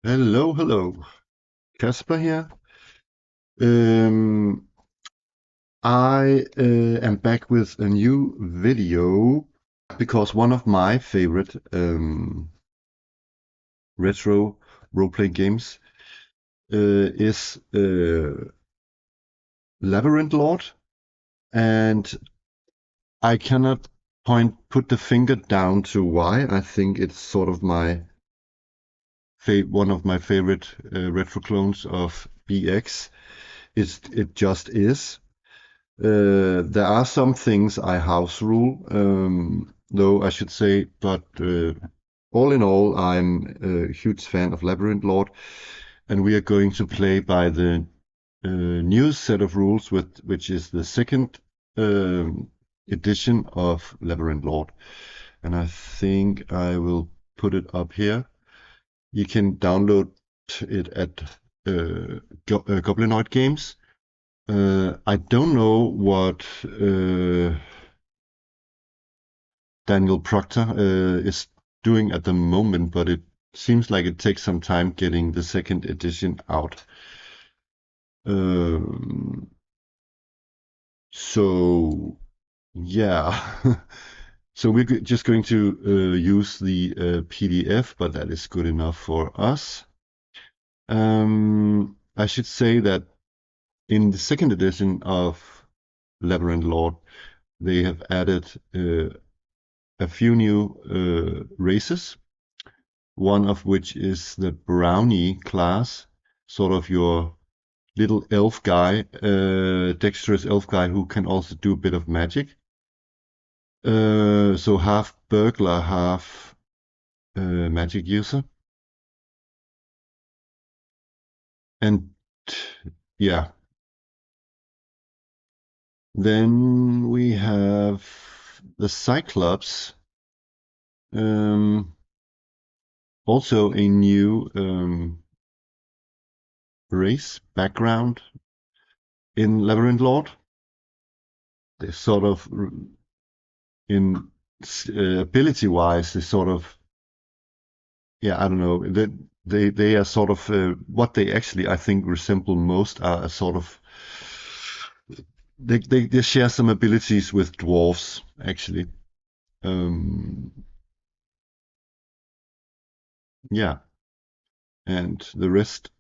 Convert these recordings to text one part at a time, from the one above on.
Hello, hello. Kasper here. Um, I am back with a new video because one of my favorite retro role-playing games is Labyrinth Lord, and I cannot put the finger down to why. I think it's sort of one of my favorite retro clones of BX. It just is. There are some things I house rule, though I should say, but all in all, I'm a huge fan of Labyrinth Lord, and we are going to play by the new set of rules, which is the second edition of Labyrinth Lord. And I think I will put it up here. You can download it at Goblinoid Games. I don't know what Daniel Proctor is doing at the moment, but it seems like it takes some time getting the second edition out. So yeah, so we're just going to use the PDF, but that is good enough for us. I should say that in the second edition of Labyrinth Lord, they have added a few new races, one of which is the Brownie class, sort of your little elf guy, dexterous elf guy who can also do a bit of magic. So half burglar, half magic user. And yeah, then we have the Cyclops, also a new race background in Labyrinth Lord. They sort of, in ability-wise, they sort of, yeah, I don't know. They are sort of what they actually, I think, resemble most are a sort of they share some abilities with dwarves actually. Um, yeah, and the rest,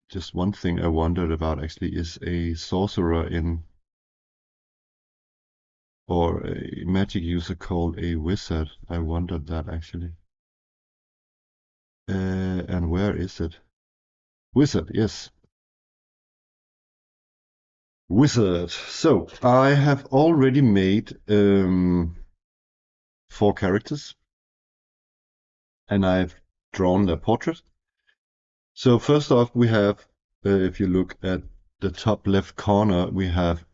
just one thing I wondered about actually is a sorcerer in or a magic user called a wizard. I wondered that actually. And where is it? Wizard, yes. Wizard. So I have already made 4 characters, and I've drawn their portrait. So first off, we have, if you look at the top left corner, we have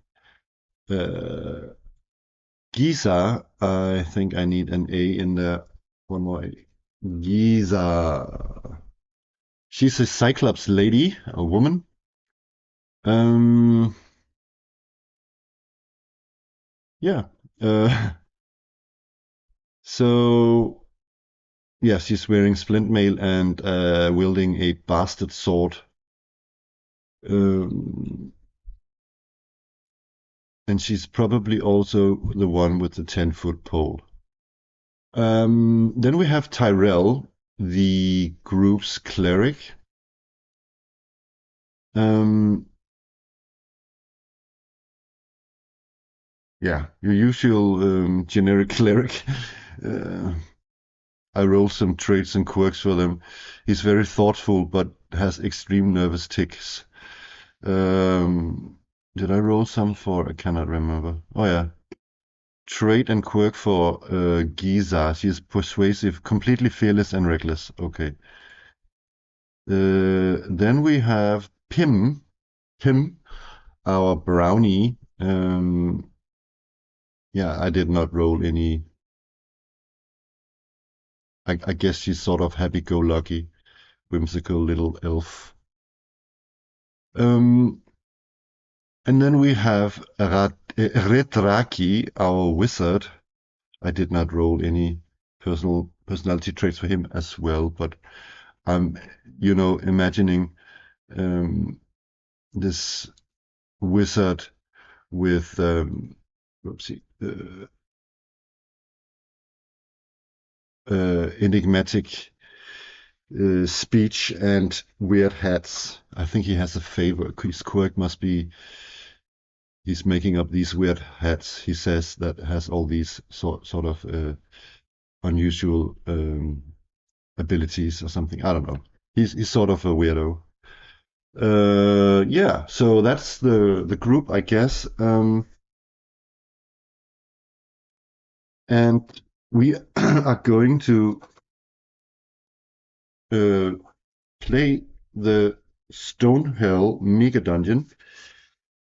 uh, Giza. I think I need an A in there. One more A. Giza. She's a Cyclops lady, a woman. Um, yeah. Uh, so yeah, she's wearing splint mail and wielding a bastard sword. Um, and she's probably also the one with the 10-foot pole. Then we have Tyrell, the group's cleric. Yeah, your usual generic cleric. Uh, I roll some traits and quirks for them. He's very thoughtful, but has extreme nervous tics. Did I roll some for? I cannot remember. Oh yeah, trait and quirk for Giza. She is persuasive, completely fearless, and reckless. Okay. Then we have Pim. Pim, our brownie. Yeah, I did not roll any. I guess she's sort of happy-go-lucky, whimsical little elf. Um, and then we have Retraki, our wizard. I did not roll any personal personality traits for him as well. But I'm, imagining this wizard with whoopsie, enigmatic speech and weird hats. I think he has a favor. His quirk must be he's making up these weird hats. He says that has all these sort of unusual abilities or something. I don't know. He's sort of a weirdo. Yeah. So that's the group, I guess. And we are going to uh, play the Stonehell Mega Dungeon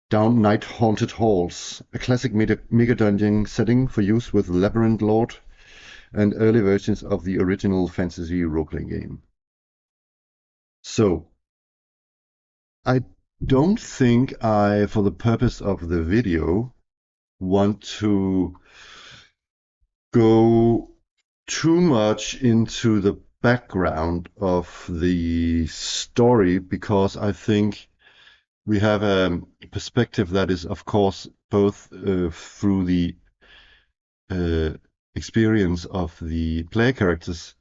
down Night Haunted Halls, a classic mega dungeon setting for use with Labyrinth Lord and early versions of the original fantasy role-playing game. So, I don't think I, for the purpose of the video, want to go too much into the background of the story because I think we have a perspective that is, of course, both through the uh, experience of the player characters,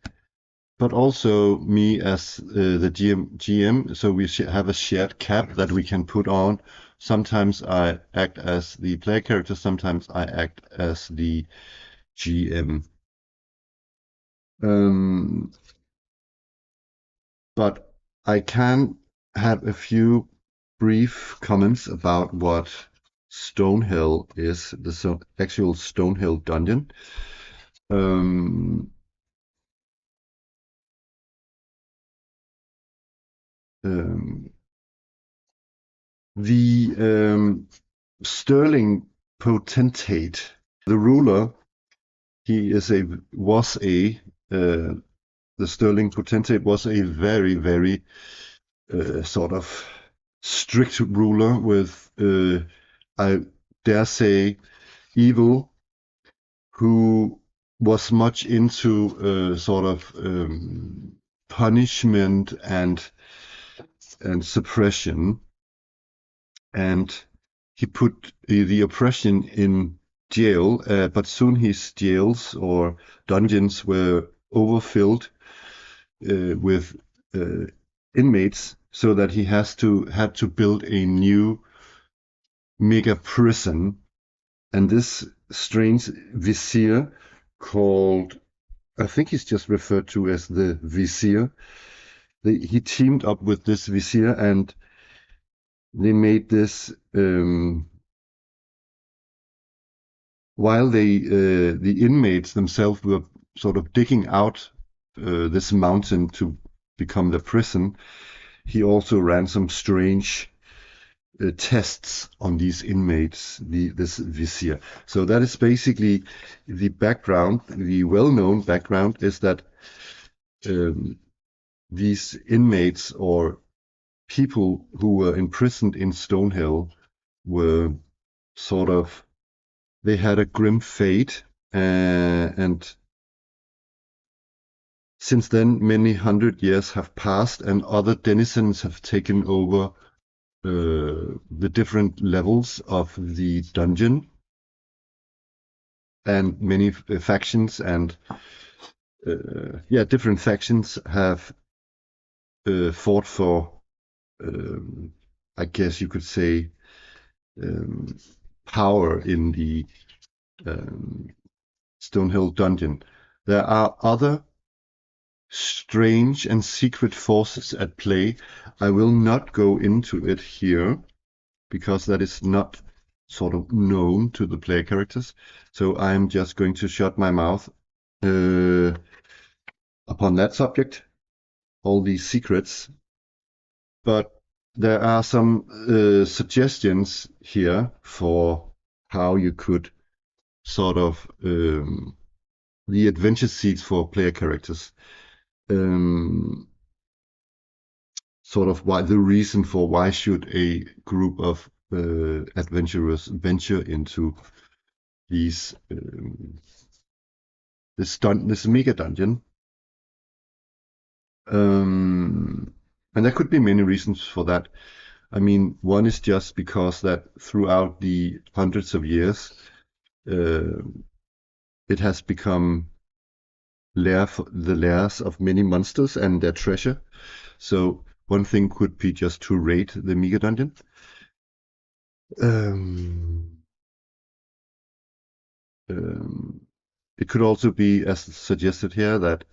but also me as the GM. So we have a shared cap that we can put on. Sometimes I act as the player character, sometimes I act as the GM. Um, but I can have a few brief comments about what Stonehell is, the actual Stonehell dungeon. Um, um, the Sterling potentate, the ruler, he is a was a the Sterling potentate was a very very sort of strict ruler with I dare say evil, who was much into sort of punishment and suppression, and he put the oppression in jail, but soon his jails or dungeons were overfilled with uh, inmates, so that he had to build a new mega prison. And this strange vizier called, I think he's just referred to as the vizier. He teamed up with this vizier and they made this while the inmates themselves were sort of digging out this mountain to become the prison. He also ran some strange tests on these inmates, this vizier. So that is basically the background. The well-known background is that these inmates or people who were imprisoned in Stonehell were sort of, they had a grim fate, and since then many hundred years have passed and other denizens have taken over the different levels of the dungeon, and many factions and different factions have fought for, I guess you could say, um, power in the Stonehill dungeon. There are other strange and secret forces at play. I will not go into it here because that is not sort of known to the player characters. So I'm just going to shut my mouth upon that subject, all these secrets. But there are some suggestions here for how you could sort of the adventure seeds for player characters. Sort of why the reason for why should a group of adventurers venture into these this mega dungeon. And there could be many reasons for that. I mean, one is just because that throughout the hundreds of years, uh, it has become the lairs of many monsters and their treasure. So one thing could be just to raid the mega dungeon. Um, it could also be, as suggested here, that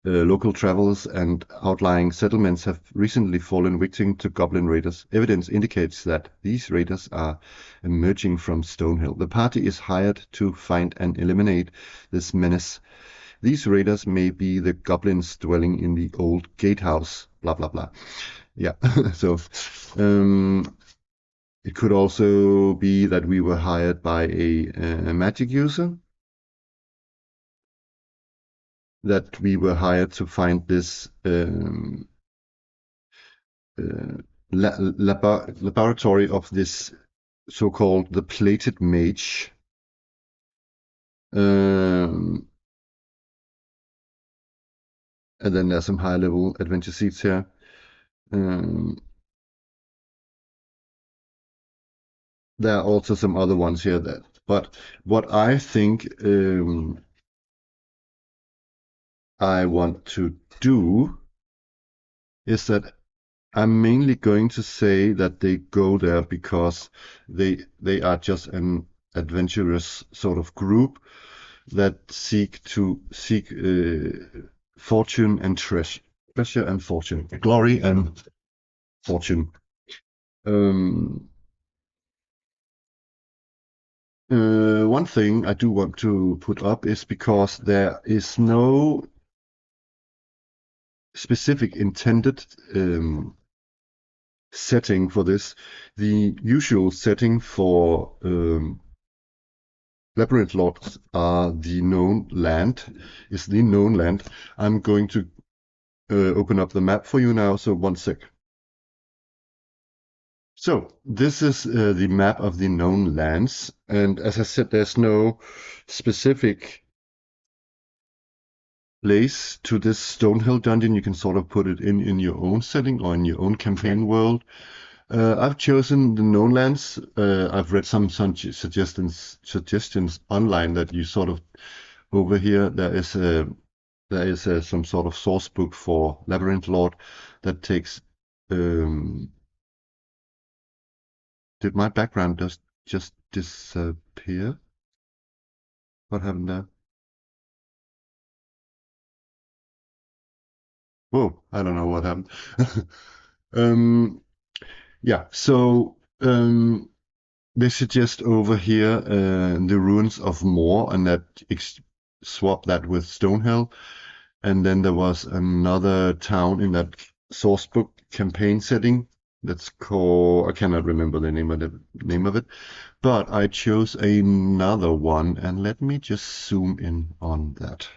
local travelers and outlying settlements have recently fallen victim to goblin raiders. Evidence indicates that these raiders are emerging from Stonehell. The party is hired to find and eliminate this menace. These raiders may be the goblins dwelling in the old gatehouse, blah, blah, blah. Yeah, so it could also be that we were hired by a magic user, that we were hired to find this uh, laboratory of this so-called the plated mage. And then there's some high-level adventure seats here. There are also some other ones here but what I think I want to do is that I'm mainly going to say that they go there because they are just an adventurous sort of group that seek fortune and treasure and fortune, glory and fortune. One thing I do want to put up is because there is no specific intended setting for this. The usual setting for Labyrinth Lords are the known land, is the known land. I'm going to open up the map for you now, so one sec. So this is the map of the known lands, and as I said, there's no specific place to this Stonehell dungeon. You can sort of put it in your own setting or in your own campaign world. I've chosen the known lands. I've read some suggestions online that you sort of over here there is some sort of source book for Labyrinth Lord that takes. Did my background just disappear? What happened there? Whoa, I don't know what happened. um, yeah, so they suggest over here the ruins of Moor, and that swap that with Stonehell. And then there was another town in that source book campaign setting that's called, I cannot remember the name of it, but I chose another one, and let me just zoom in on that.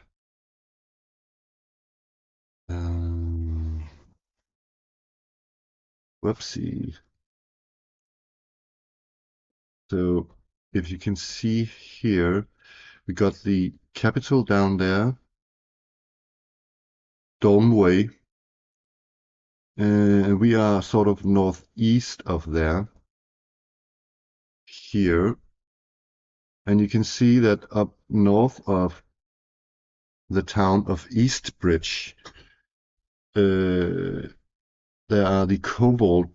Whoopsie. So if you can see here, we got the capital down there, Dolmway, and we are sort of northeast of there, here. And you can see that up north of the town of Eastbridge, there are the kobold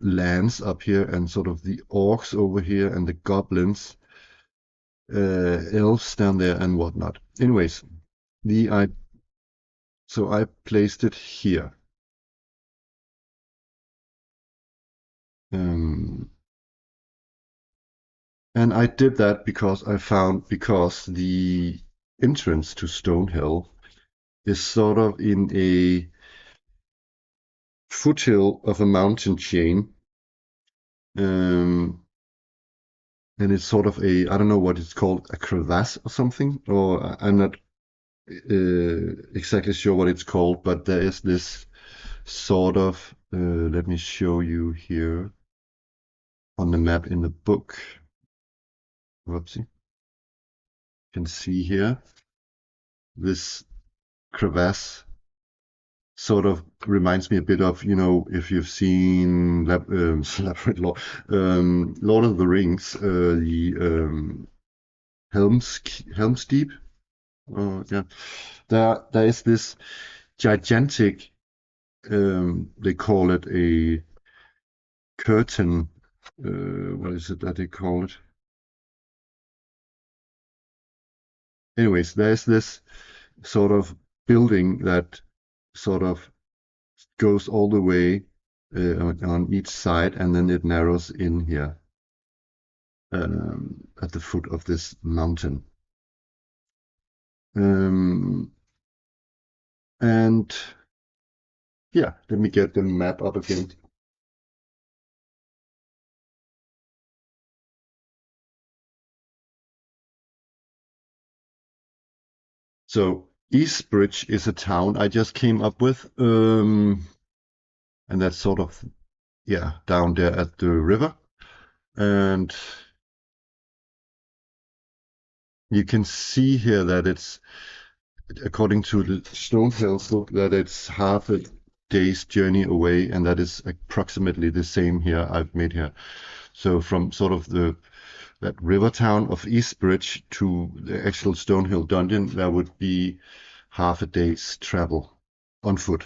lands up here and sort of the orcs over here and the goblins, elves down there and whatnot. Anyways, so I placed it here. And I did that because the entrance to Stonehill is sort of in a foothill of a mountain chain. And it's sort of I don't know what it's called, a crevasse or something, or I'm not exactly sure what it's called, but there is this sort of, let me show you here on the map in the book. Whoopsie. You can see here. this crevasse sort of reminds me a bit of, you know, if you've seen Labyrinth Lord, Lord of the Rings, the Helm's Deep. Yeah, there is this gigantic. They call it a curtain. What is it that they call it? Anyways, there's this sort of building that sort of goes all the way on each side, and then it narrows in here at the foot of this mountain. Um, and yeah, let me get the map up again. So Eastbridge is a town I just came up with, and that's sort of yeah down there at the river, and you can see here that it's according to the Stonehell book that it's half a day's journey away, and that is approximately the same here I've made here. So from sort of the that river town of Eastbridge to the actual Stonehill dungeon, there would be half a day's travel on foot.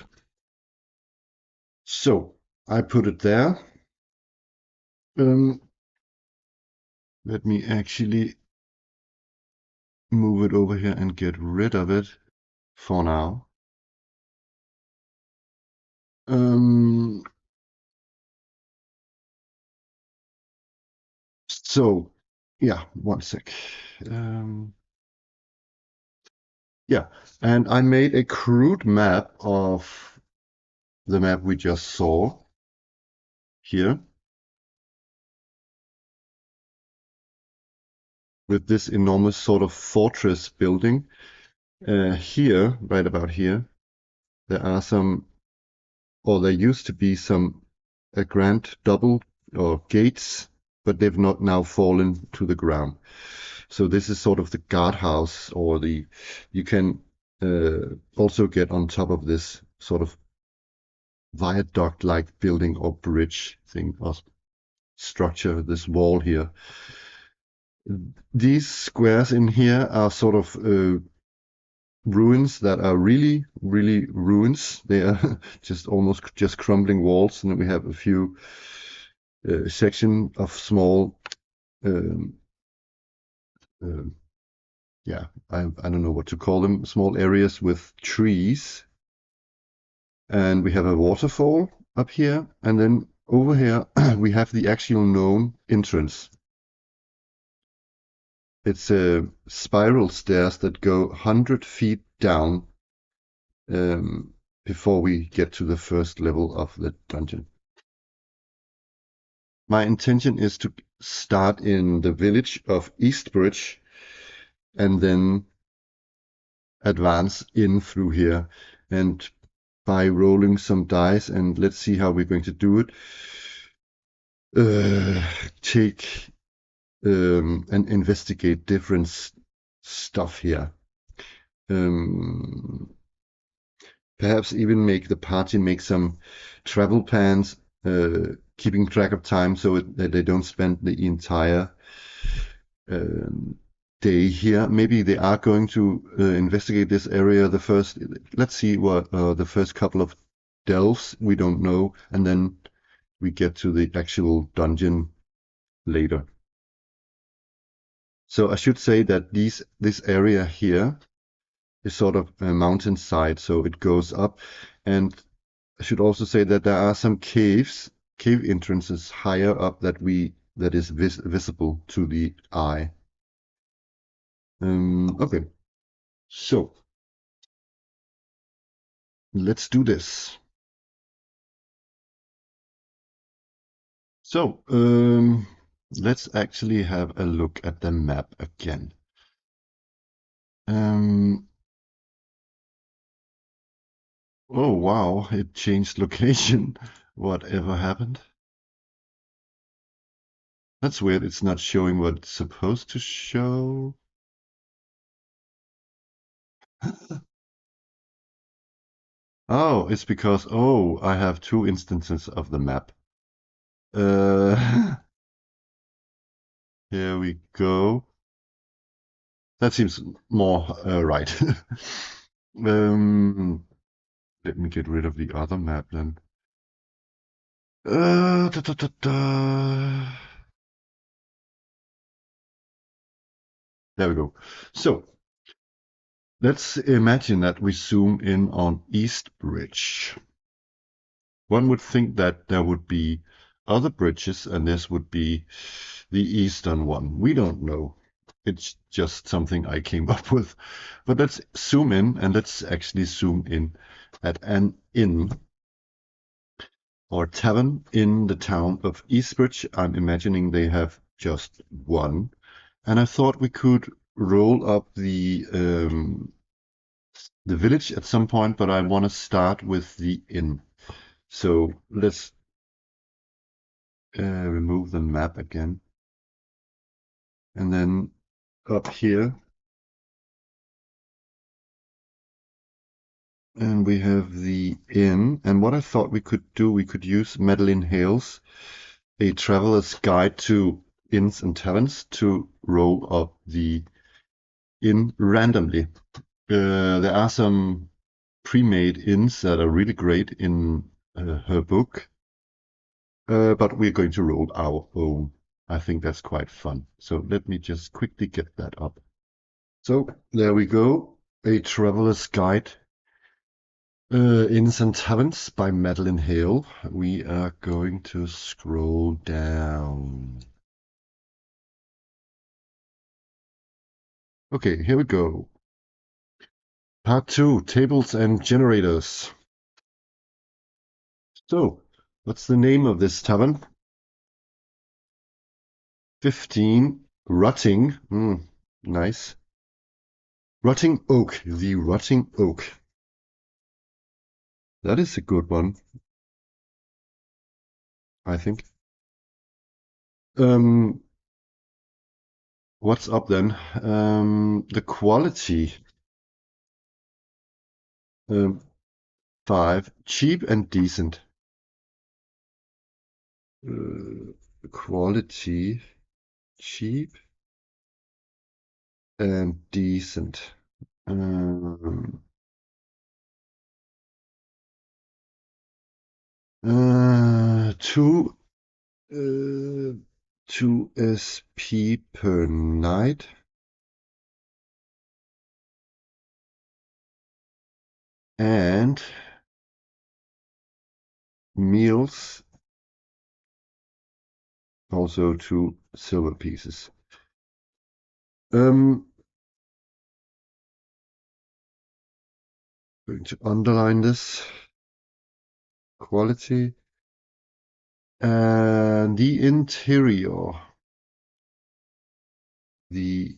So I put it there. Um, Let me actually move it over here and get rid of it for now. Um, so yeah, one sec. Um, yeah, and I made a crude map of the map we just saw here with this enormous sort of fortress building. Here, right about here, there are some, or there used to be some grand double or gates, but they've not now fallen to the ground. So this is sort of the guardhouse, or the you can also get on top of this sort of viaduct-like building or bridge thing or structure, this wall here. These squares in here are sort of ruins that are really, really ruins. They are just almost just crumbling walls, and then we have a few section of small, um, um yeah, I don't know what to call them, small areas with trees, and we have a waterfall up here, and then over here we have the actual known entrance. It's a spiral stairs that go 100 feet down um, before we get to the first level of the dungeon. My intention is to start in the village of Eastbridge and then advance in through here. And by rolling some dice, and let's see how we're going to do it, take and investigate different stuff here. Um, Perhaps even make the party make some travel plans, keeping track of time so that they don't spend the entire um, day here. Maybe they are going to investigate this area the first. Let's see what the first couple of delves we don't know, and then we get to the actual dungeon later. So I should say that this area here is sort of a mountainside, so it goes up. And I should also say that there are some cave entrances higher up that is visible to the eye. Okay, so let's do this. So let's actually have a look at the map again. Um, oh wow, it changed location. Whatever happened? That's weird. It's not showing what it's supposed to show. Oh, it's because, oh, I have two instances of the map. Uh, here we go. That seems more right. um, Let me get rid of the other map then. Da, da, da, da. There we go. So let's imagine that we zoom in on East Bridge. One would think that there would be other bridges and this would be the eastern one. We don't know. It's just something I came up with. But let's zoom in and let's actually zoom in at an inn or tavern in the town of Eastbridge. I'm imagining they have just one. And I thought we could roll up the village at some point, but I want to start with the inn. So let's remove the map again. And then up here, and we have the inn. And what I thought we could do, we could use Madeline Hale's A Traveler's Guide to Inns and Taverns to roll up the inn randomly. There are some pre-made inns that are really great in her book, but we're going to roll our own. I think that's quite fun. So let me just quickly get that up. So there we go. A Traveler's Guide, Inns and Taverns by Madeline Hale. We are going to scroll down. Okay, here we go. Part 2, Tables and Generators. So, what's the name of this tavern? 15, Rotting. Nice. Rotting Oak, the Rotting Oak. That is a good one, I think. What's up then? The quality. 5, cheap and decent. Quality, cheap and decent. Um, 2 2 SP per night. And meals, also 2 silver pieces. Going to underline this quality. And the interior. The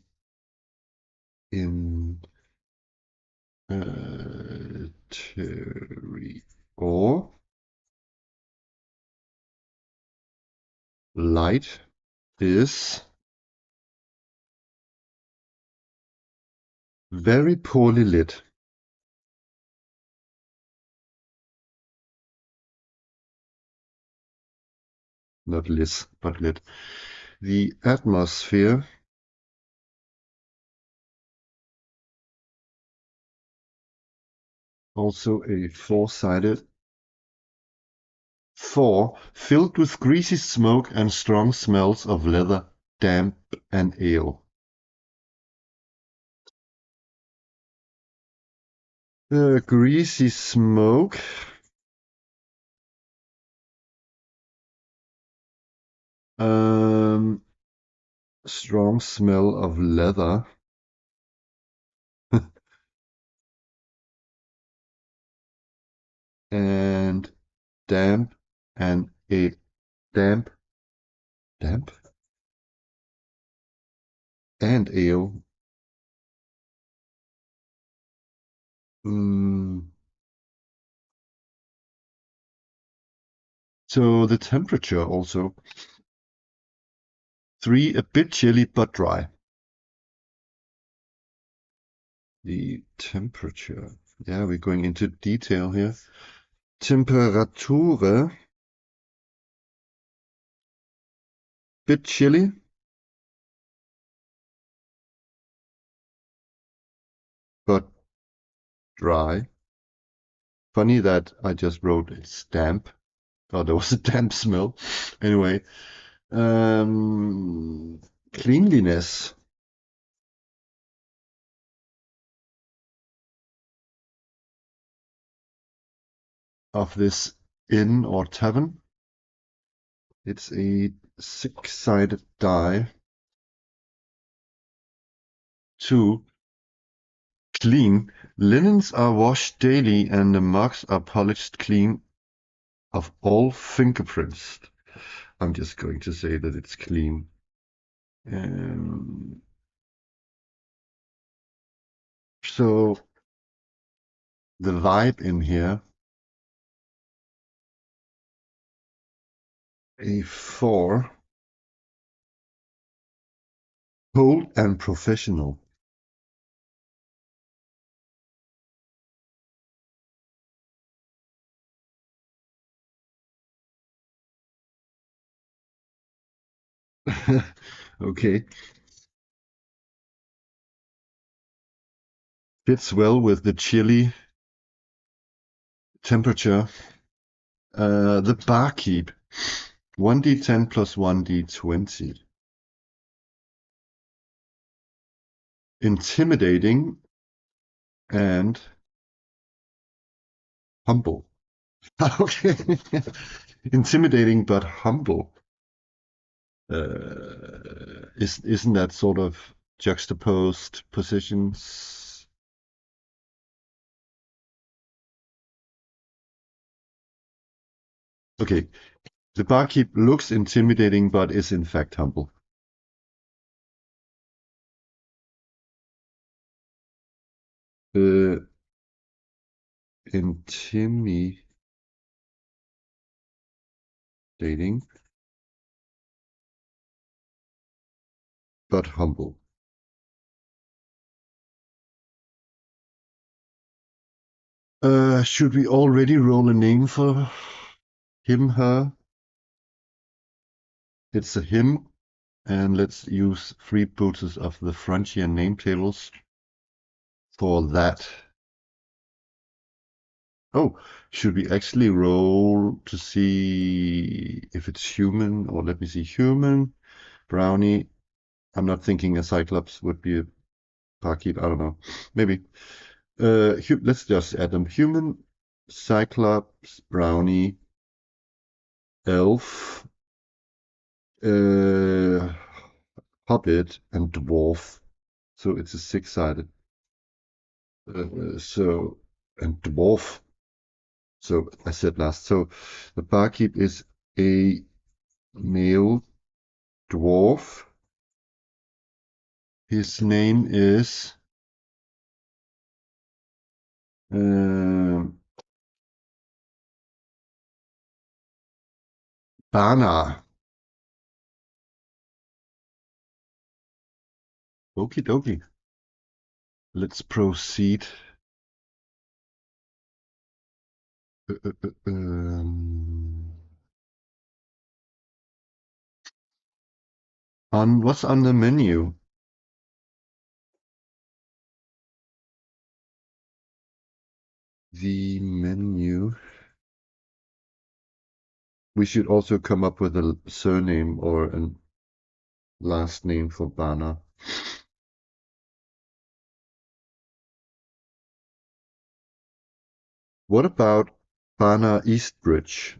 interior. Light is very poorly lit. Not lit, but lit. The atmosphere also a four-sided 4, filled with greasy smoke and strong smells of leather, damp, and ale. Greasy smoke. Strong smell of leather. And damp and a damp and ale. So the temperature also 3, a bit chilly but dry. The temperature. Yeah, we're going into detail here. Temperature. Bit chilly, but dry. Funny that I just wrote it's damp. Oh, there was a damp smell. Anyway, um, cleanliness of this inn or tavern. It's a six-sided die. 2. Clean. Linens are washed daily and the mugs are polished clean of all fingerprints. I'm just going to say that it's clean. Um, so the vibe in here, a 4. Cold and professional. Okay. Fits well with the chilly temperature. The barkeep. 1d10 plus 1d20. Intimidating and humble. Okay. Intimidating but humble. Isn't that sort of juxtaposed positions? Okay. The barkeep looks intimidating but is in fact humble. Uh, intimidating but humble. Should we already roll a name for him, her? It's a him, and let's use freebooters of the Frontier name tables for that. Oh, should we actually roll to see if it's human? Or let me see, human, brownie. I'm not thinking a Cyclops would be a barkeep. I don't know. Maybe. Let's just add them. Human, Cyclops, brownie, elf, uh, hobbit, and dwarf. So it's a six-sided. And dwarf. So I said last. So the barkeep is a male dwarf. His name is um Bana. Okie dokie. Let's proceed. Uh, uh, uh, um, on what's on the menu? The menu. We should also come up with a surname or a last name for Bana. What about Bana Eastbridge?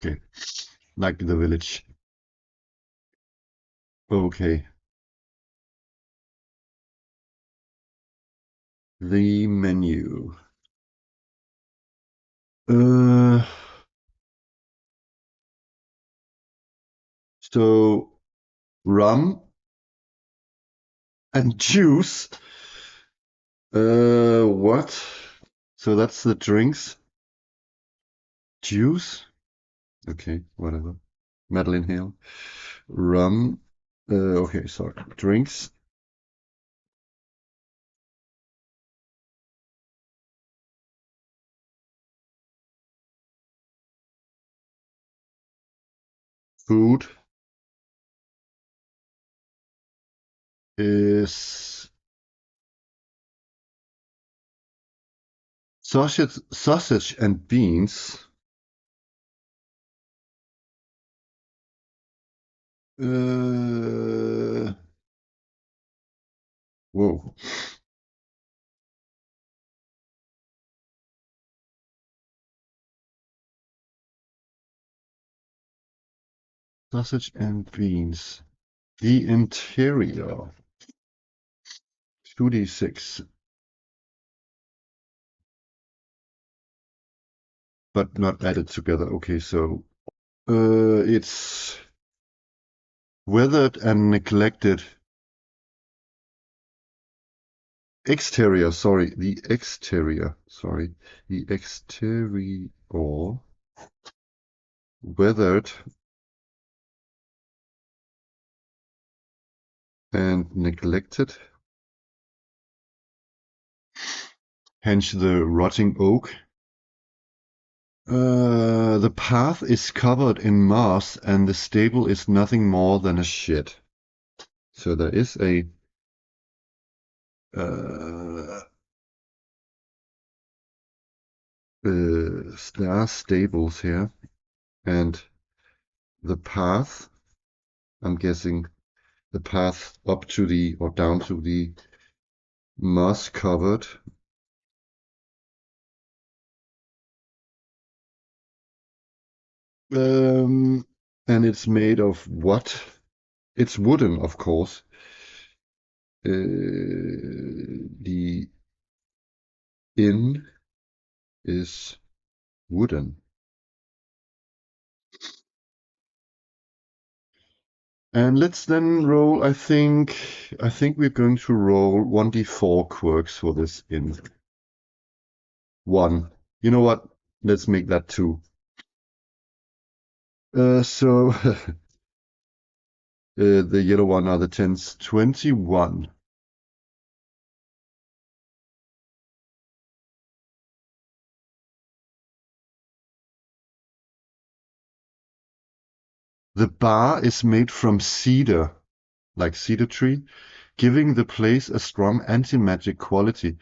Okay, like the village. Okay, the menu. Uh, so rum and juice. What? So that's the drinks. Juice? Okay, whatever. Madeline Hale. Rum. Okay, sorry. Drinks. Food is sausage and beans. Uh, whoa. Sausage and beans. The interior. 2d6, but not added together. Okay, so it's weathered and neglected. Exterior, sorry, the exterior, sorry, the exterior, weathered and neglected, hence the rotting oak. The path is covered in moss and the stable is nothing more than a shed. So there is uh, there are stables here, and the path, I'm guessing the path up to the or down to the moss covered. And it's made of what? It's wooden, of course. The inn is wooden. And let's then roll, I think we're going to roll 1d4 quirks for this inn. One. You know what? Let's make that two. So the yellow one are the tens. 21. The bar is made from cedar, like cedar tree, giving the place a strong anti-magic quality.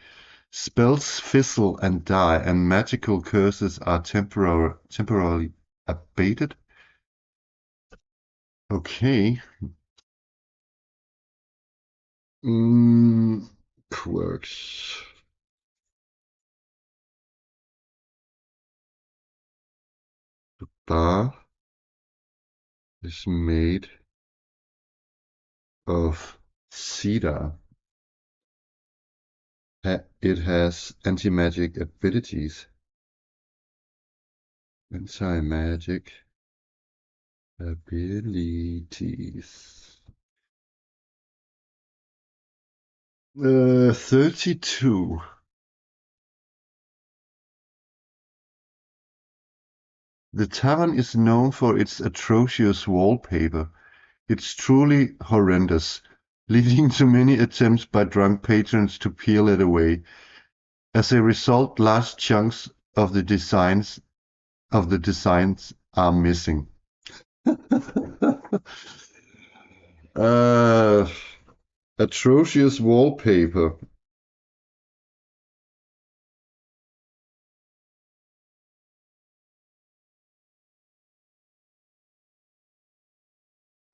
Spells fizzle and die, and magical curses are temporarily abated. Okay. Mm, quirks. Bar is made of cedar. It has anti-magic abilities. Anti-magic abilities. 32. The tavern is known for its atrocious wallpaper. It's truly horrendous, leading to many attempts by drunk patrons to peel it away. As a result, large chunks of the designs are missing. uh, Atrocious wallpaper.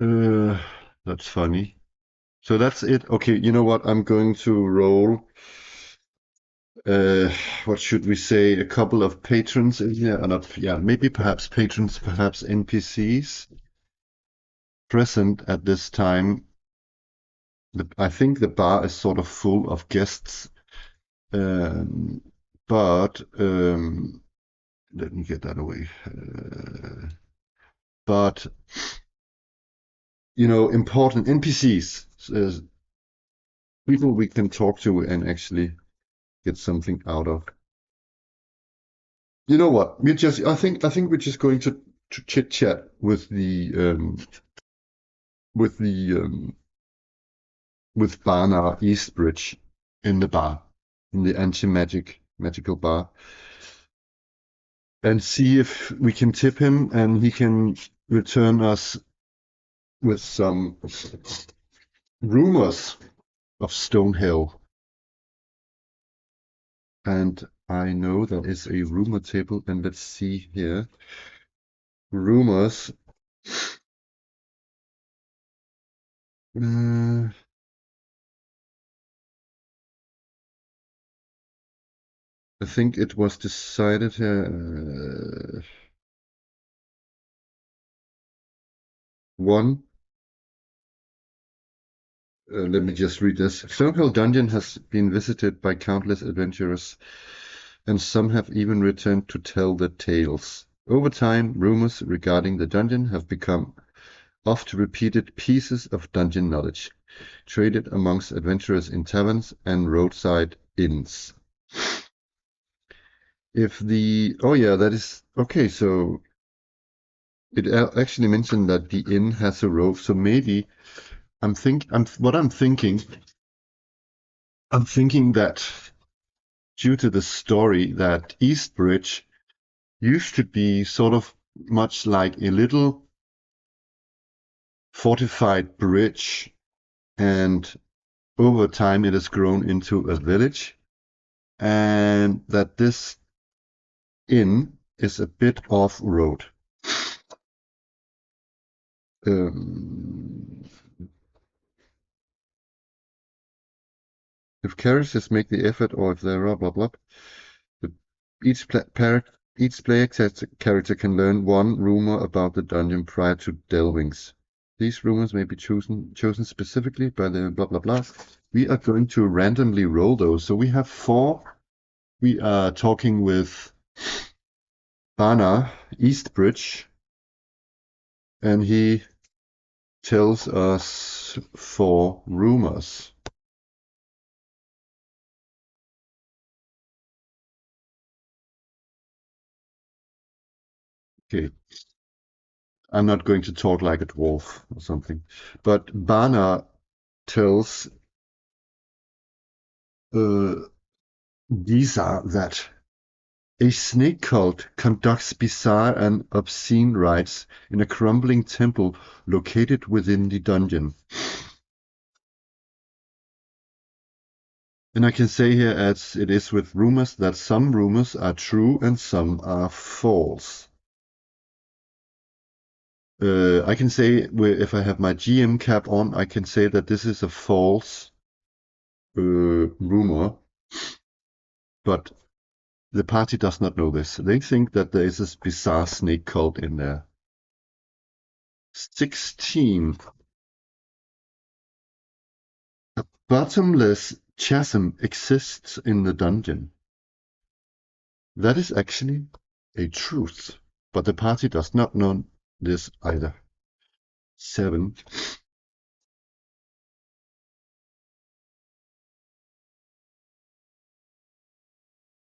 Uh, that's funny. So that's it. Okay, you know what? I'm going to roll. Uh, what should we say? A couple of patrons in here, not yeah, maybe perhaps patrons, perhaps NPCs present at this time. I think the bar is sort of full of guests, um, but let me get that away. But important NPCs, people we can talk to and actually get something out of. You know what? I think we're just going to to chit chat with the with Barnard Eastbridge in the bar, in the magical bar, and see if we can tip him and he can return us with some rumors of Stonehell. And I know there is a rumor table, and let's see here. Rumors. Uh, I think it was decided here. One. Let me just read this. Stonehell Dungeon has been visited by countless adventurers, and some have even returned to tell their tales. Over time, rumors regarding the dungeon have become oft-repeated pieces of dungeon knowledge, traded amongst adventurers in taverns and roadside inns. Oh yeah, that is okay. So it actually mentioned that the inn has a rope. So maybe I'm thinking. I'm thinking that due to the story that Eastbridge used to be sort of much like a little fortified bridge, and over time it has grown into a village, and that this inn is a bit off-road. Um, if characters make the effort, or if there are blah blah, blah each player character can learn one rumor about the dungeon prior to delvings. These rumors may be chosen specifically by the blah blah blah. We are going to randomly roll those. So we have 4. We are talking with Bana Eastbridge, and he tells us 4 rumors. Okay, I'm not going to talk like a dwarf or something, but Bana tells these are that a snake cult conducts bizarre and obscene rites in a crumbling temple located within the dungeon. And I can say here, as it is with rumors, that some rumors are true and some are false. I can say, if I have my GM cap on, I can say that this is a false rumor, but the party does not know this. They think that there is this bizarre snake cult in there. 16. A bottomless chasm exists in the dungeon. That is actually a truth, but the party does not know this either. 7.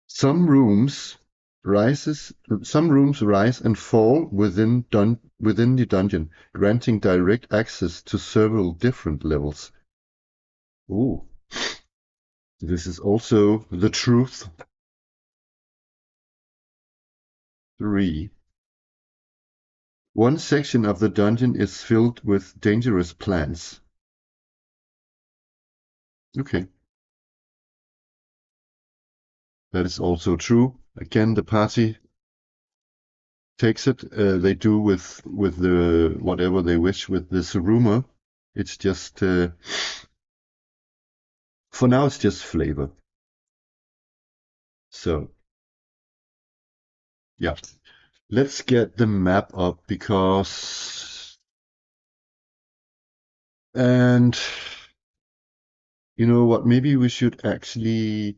Some rooms rise and fall within the dungeon, granting direct access to several different levels. Ooh. This is also the truth. 3. One section of the dungeon is filled with dangerous plants. Okay. That is also true. Again, the party takes it. They do with the whatever they wish with this rumor. It's just for now. It's just flavor. So yeah, let's get the map up and you know what? Maybe we should actually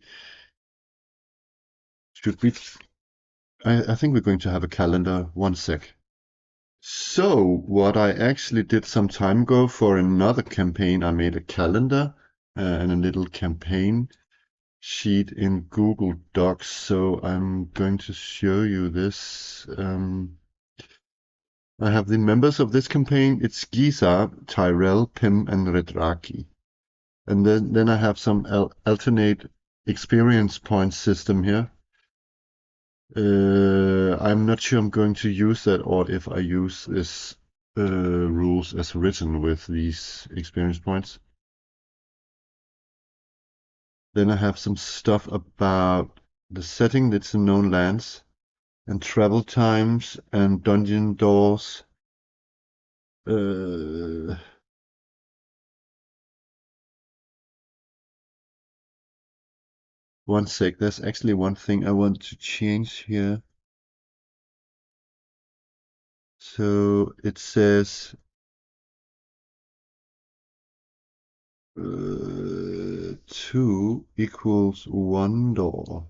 should we? I think we're going to have a calendar. One sec. So, what I actually did some time ago for another campaign, I made a calendar and a little campaign sheet in Google Docs. So I'm going to show you this. I have the members of this campaign. It's Giza, Tyrell, Pim, and Redraki. And then I have some alternate experience point system here. I'm not sure I'm going to use that or if I use this rules as written with these experience points. Then I have some stuff about the setting that's in known lands and travel times and dungeon doors. One sec, there's actually one thing I want to change here. So it says 2 equals 1 door.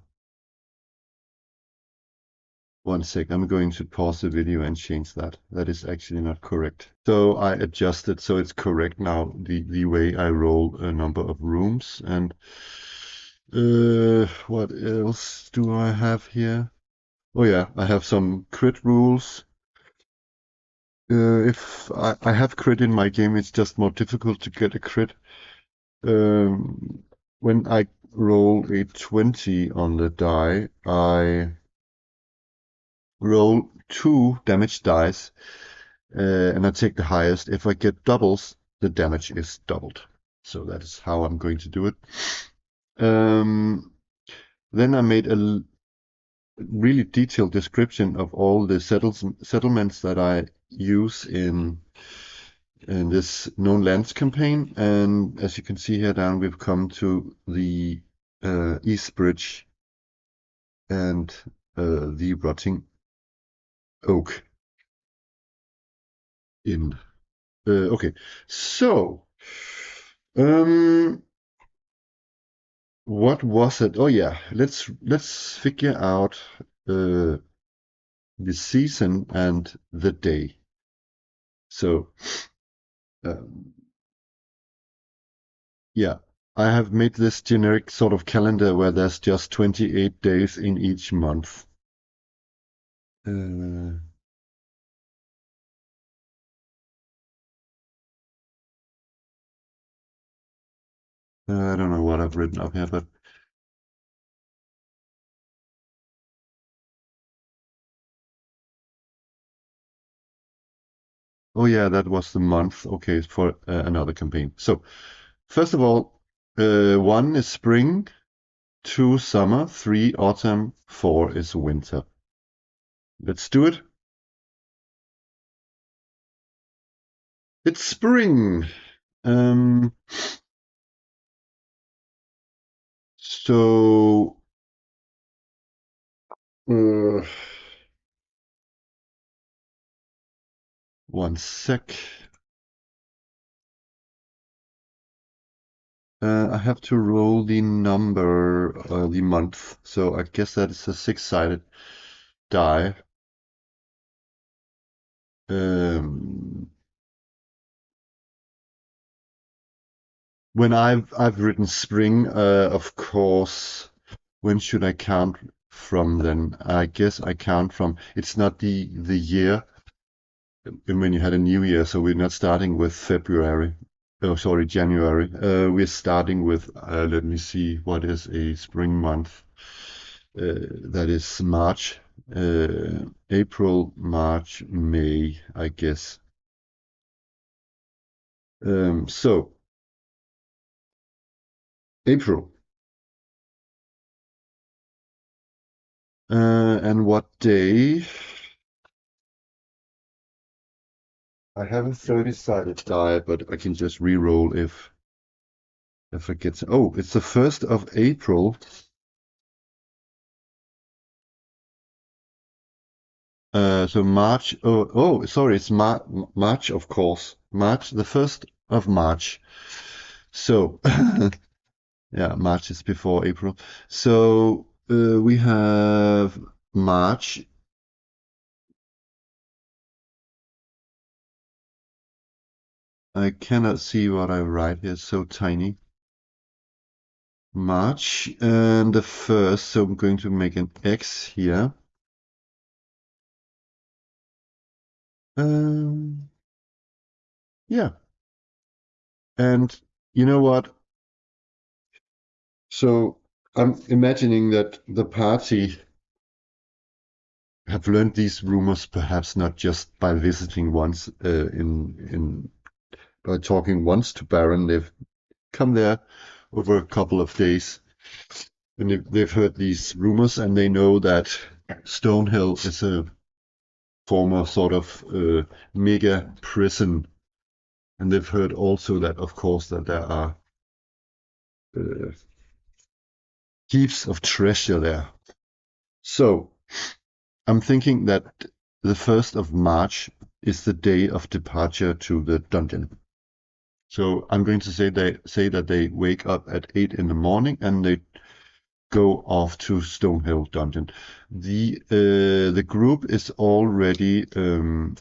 One sec, I'm going to pause the video and change that. That is actually not correct. So I adjusted so it's correct now, the way I roll a number of rooms. And what else do I have here? Oh yeah, I have some crit rules. If I have crit in my game, it's just more difficult to get a crit. When I roll a 20 on the die, I roll 2 damage dice, and I take the highest. If I get doubles, the damage is doubled. So that is how I'm going to do it. Then I made a really detailed description of all the settlements that I use in this known lands campaign. And as you can see here down, we've come to the East Bridge and the Rotting Oak Inn. Okay, so what was it? Oh yeah, let's figure out the season and the day. So yeah, I have made this generic sort of calendar where there's just 28 days in each month. I don't know what I've written up here, but oh yeah, that was the month. Okay, for another campaign. So first of all, 1 is spring, 2 summer, 3 autumn, 4 is winter. Let's do it. It's spring. Um, so uh, one sec. I have to roll the number, the month. So I guess that is a 6-sided die. When I've written spring, of course, when should I count from then? I guess I count from, it's not the year when you had a new year, so we're not starting with February. Oh, sorry, January. We're starting with, let me see, what is a spring month? That is March, April, March, May, I guess. So April. And what day? I have a 30-sided die, but I can just re-roll if I get. Oh, it's the 1st of April. So March. Oh, sorry, it's March, of course. March, the 1st of March. So, yeah, March is before April. So we have March. I cannot see what I write here. It's so tiny. March and the 1st. So I'm going to make an X here. Yeah. And you know what? So I'm imagining that the party have learned these rumors perhaps not just by visiting once in by talking once to Baron. They've come there over a couple of days and they've heard these rumors and they know that Stonehell is a former sort of mega prison. And they've heard also that, of course, that there are uh, heaps of treasure there. So I'm thinking that the 1st of March is the day of departure to the dungeon. So I'm going to say that they wake up at 8 in the morning and they go off to Stonehill Dungeon. The group is already um,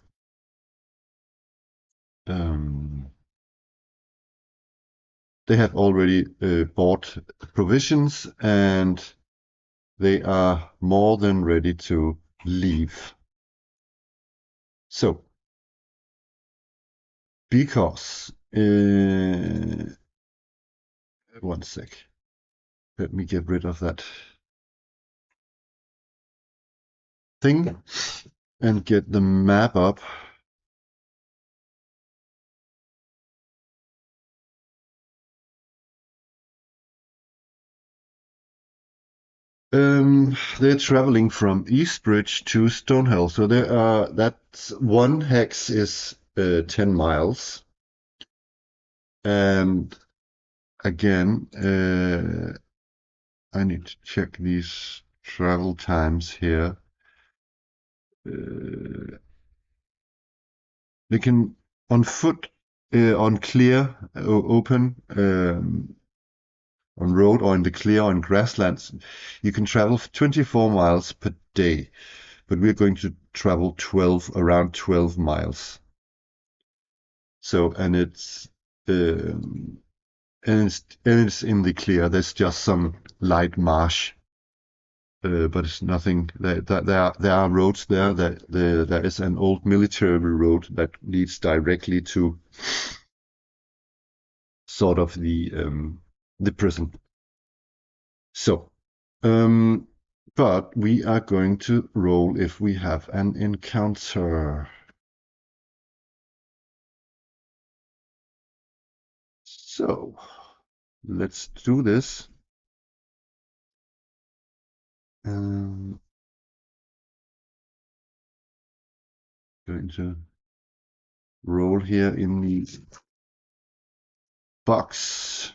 they have already bought provisions and they are more than ready to leave. So, because one sec, let me get rid of that thing and get the map up. They're traveling from Eastbridge to Stonehell, so there are that's one hex is 10 miles, and again, I need to check these travel times here. They can on foot, on clear, open, on road or in the clear on grasslands, you can travel 24 miles per day, but we're going to travel around 12 miles. So, and it's in the clear. There's just some light marsh, but it's nothing. There are roads there. There is an old military road that leads directly to sort of the prison. So, um, but we are going to roll if we have an encounter. So, let's do this. Um, Going to roll here in the box.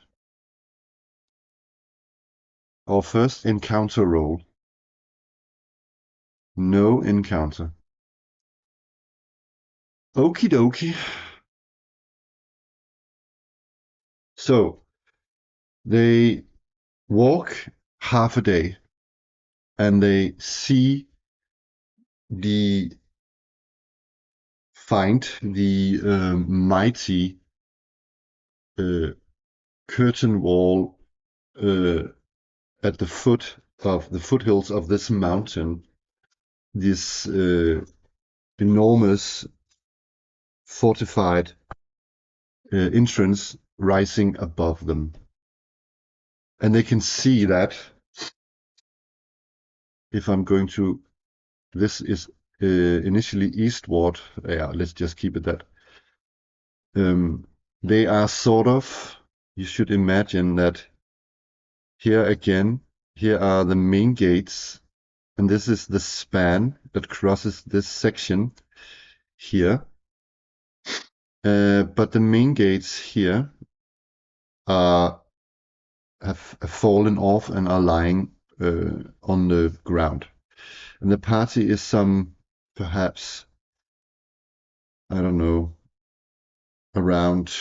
Our first encounter roll. No encounter. Okie dokie. So, they walk half a day and they see the mighty uh, curtain wall at the foot of the foothills of this mountain, this enormous fortified entrance rising above them. And they can see that if I'm going to, this is initially eastward. Yeah, let's just keep it that. They are sort of, you should imagine that here again, here are the main gates, and this is the span that crosses this section here. But the main gates here are have fallen off and are lying on the ground. And the party is perhaps, I don't know, around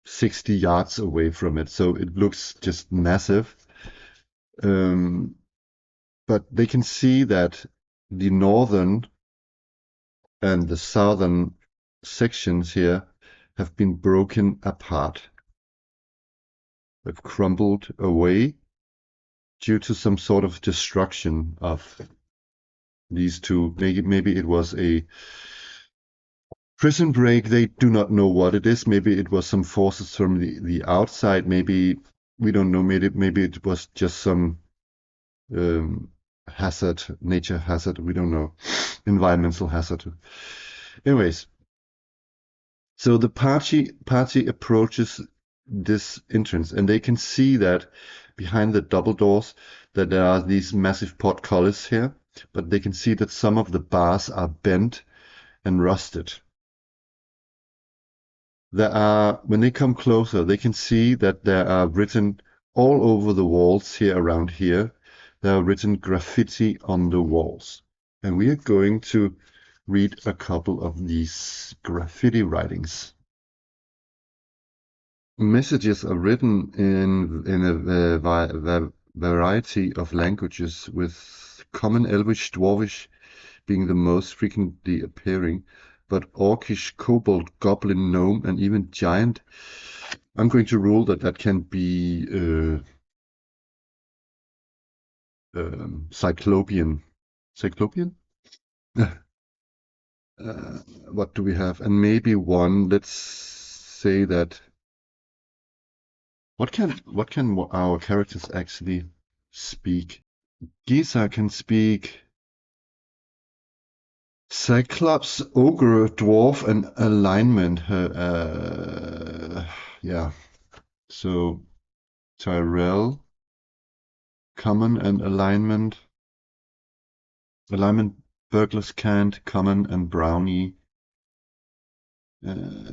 60 yards away from it. So it looks just massive. But they can see that the northern and the southern sections here have been broken apart. They've crumbled away due to some sort of destruction of these two. Maybe it was a prison break. They do not know what it is. Maybe it was some forces from the outside. Maybe we don't know. Maybe it was just some um, hazard, nature hazard. We don't know, environmental hazard. Anyways, so the party approaches this entrance, and they can see that behind the double doors that there are these massive portcullis here, but they can see that some of the bars are bent and rusted. When they come closer, they can see that there are written all over the walls here around here. There are written graffiti on the walls, and we are going to read a couple of these graffiti writings. Messages are written in a variety of languages, with Common, Elvish, Dwarvish being the most frequently appearing, but Orcish, Kobold, Goblin, Gnome, and even Giant. I'm going to rule that that can be Cyclopean. Cyclopean? What do we have? And maybe one. Let's say that. What can our characters actually speak? Giza can speak Cyclops, Ogre, Dwarf, and Alignment. Yeah. So Tyrell, Common, and Alignment. Alignment, Burglars can't. Common and Brownie. Uh,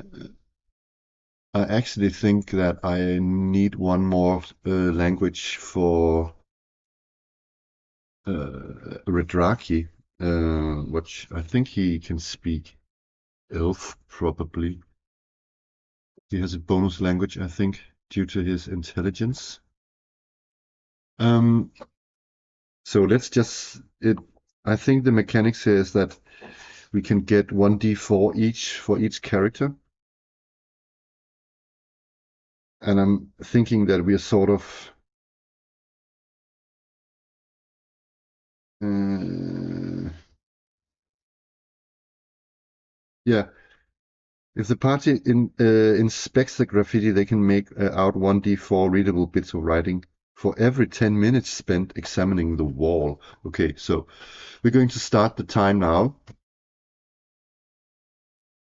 I actually think that I need one more language for Redraki, which I think he can speak Elf, probably. He has a bonus language, I think, due to his intelligence. Um, so let's just it. I think the mechanics here is that we can get 1d4 each for each character, and I'm thinking that we are sort of yeah. If the party inspects the graffiti, they can make out 1d4 readable bits of writing for every 10 minutes spent examining the wall. Okay, so we're going to start the time now.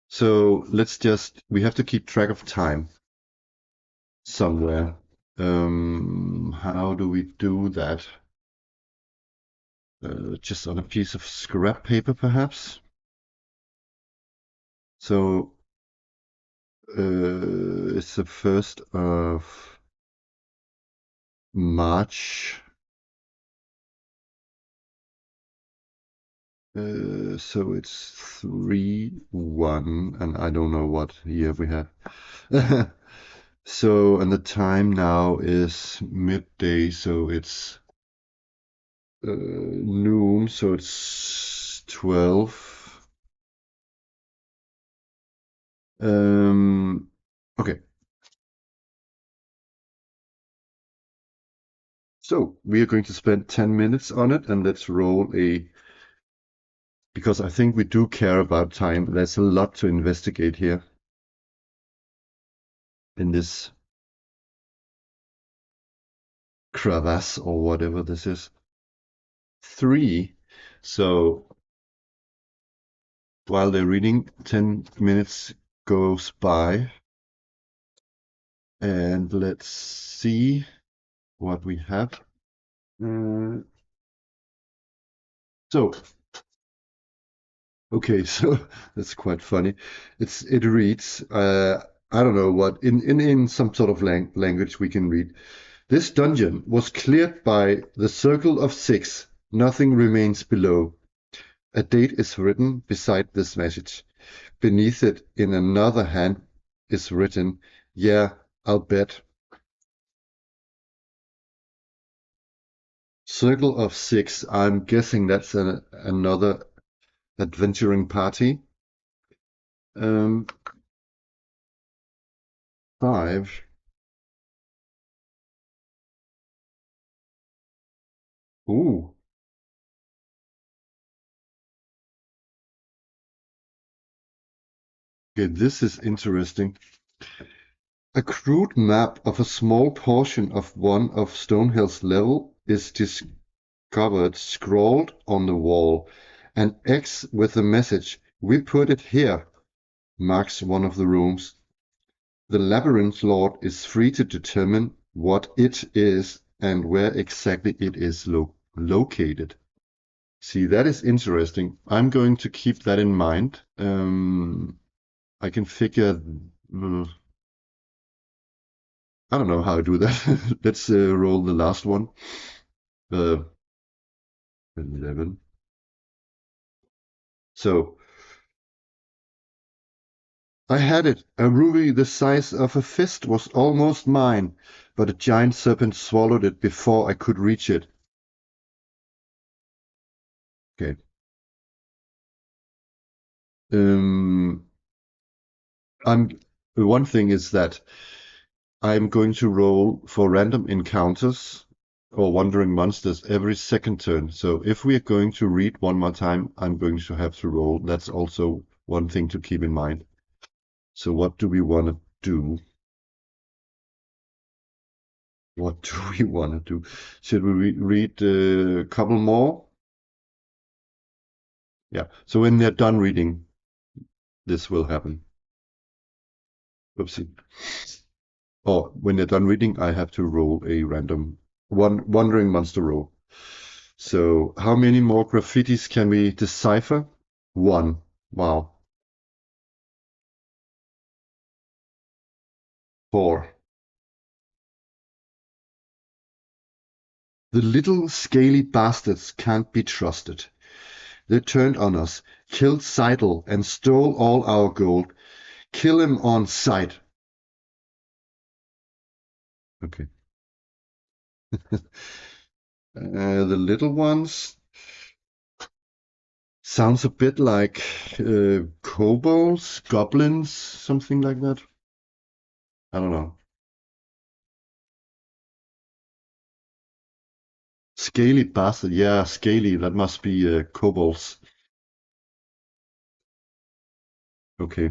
So we have to keep track of time somewhere. How do we do that? Just on a piece of scrap paper, perhaps? So it's the 1st of March. So it's 3-1, and I don't know what year we have. So, and the time now is midday, so it's noon, so it's 12. Okay, so we are going to spend 10 minutes on it, and let's roll because I think we do care about time. There's a lot to investigate here in this crevasse or whatever this is. 3. So while they're reading, 10 minutes goes by, and let's see what we have. Uh, so, okay, so that's quite funny. It reads, I don't know what, in some sort of language we can read. This dungeon was cleared by the Circle of Six. Nothing remains below. A date is written beside this message. Beneath it, in another hand, is written, "Yeah, I'll bet." Circle of Six. I'm guessing that's another adventuring party. 5. Ooh. Okay, this is interesting. A crude map of a small portion of one of Stonehell's level is discovered scrawled on the wall. An X with the message, "We put it here," marks one of the rooms. The Labyrinth Lord is free to determine what it is and where exactly it is located. See, that is interesting. I'm going to keep that in mind. I can figure. I don't know how I do that. Let's roll the last one. 11. So I had it. A ruby the size of a fist was almost mine, but a giant serpent swallowed it before I could reach it. Okay. Um, one thing is that I'm going to roll for random encounters or wandering monsters every second turn. So if we are going to read one more time, I'm going to have to roll. That's also one thing to keep in mind. So what do we want to do? What do we want to do? Should we read a couple more? Yeah. So when they're done reading, this will happen. Oopsie. Or when they're done reading, I have to roll a random wandering monster roll. So how many more graffitis can we decipher? One. Wow. 4. The little scaly bastards can't be trusted. They turned on us, killed Seidel, and stole all our gold. Kill him on sight. Okay. The little ones sounds a bit like kobolds, goblins, something like that. I don't know. Scaly bastard. Yeah, scaly. That must be kobolds. Okay.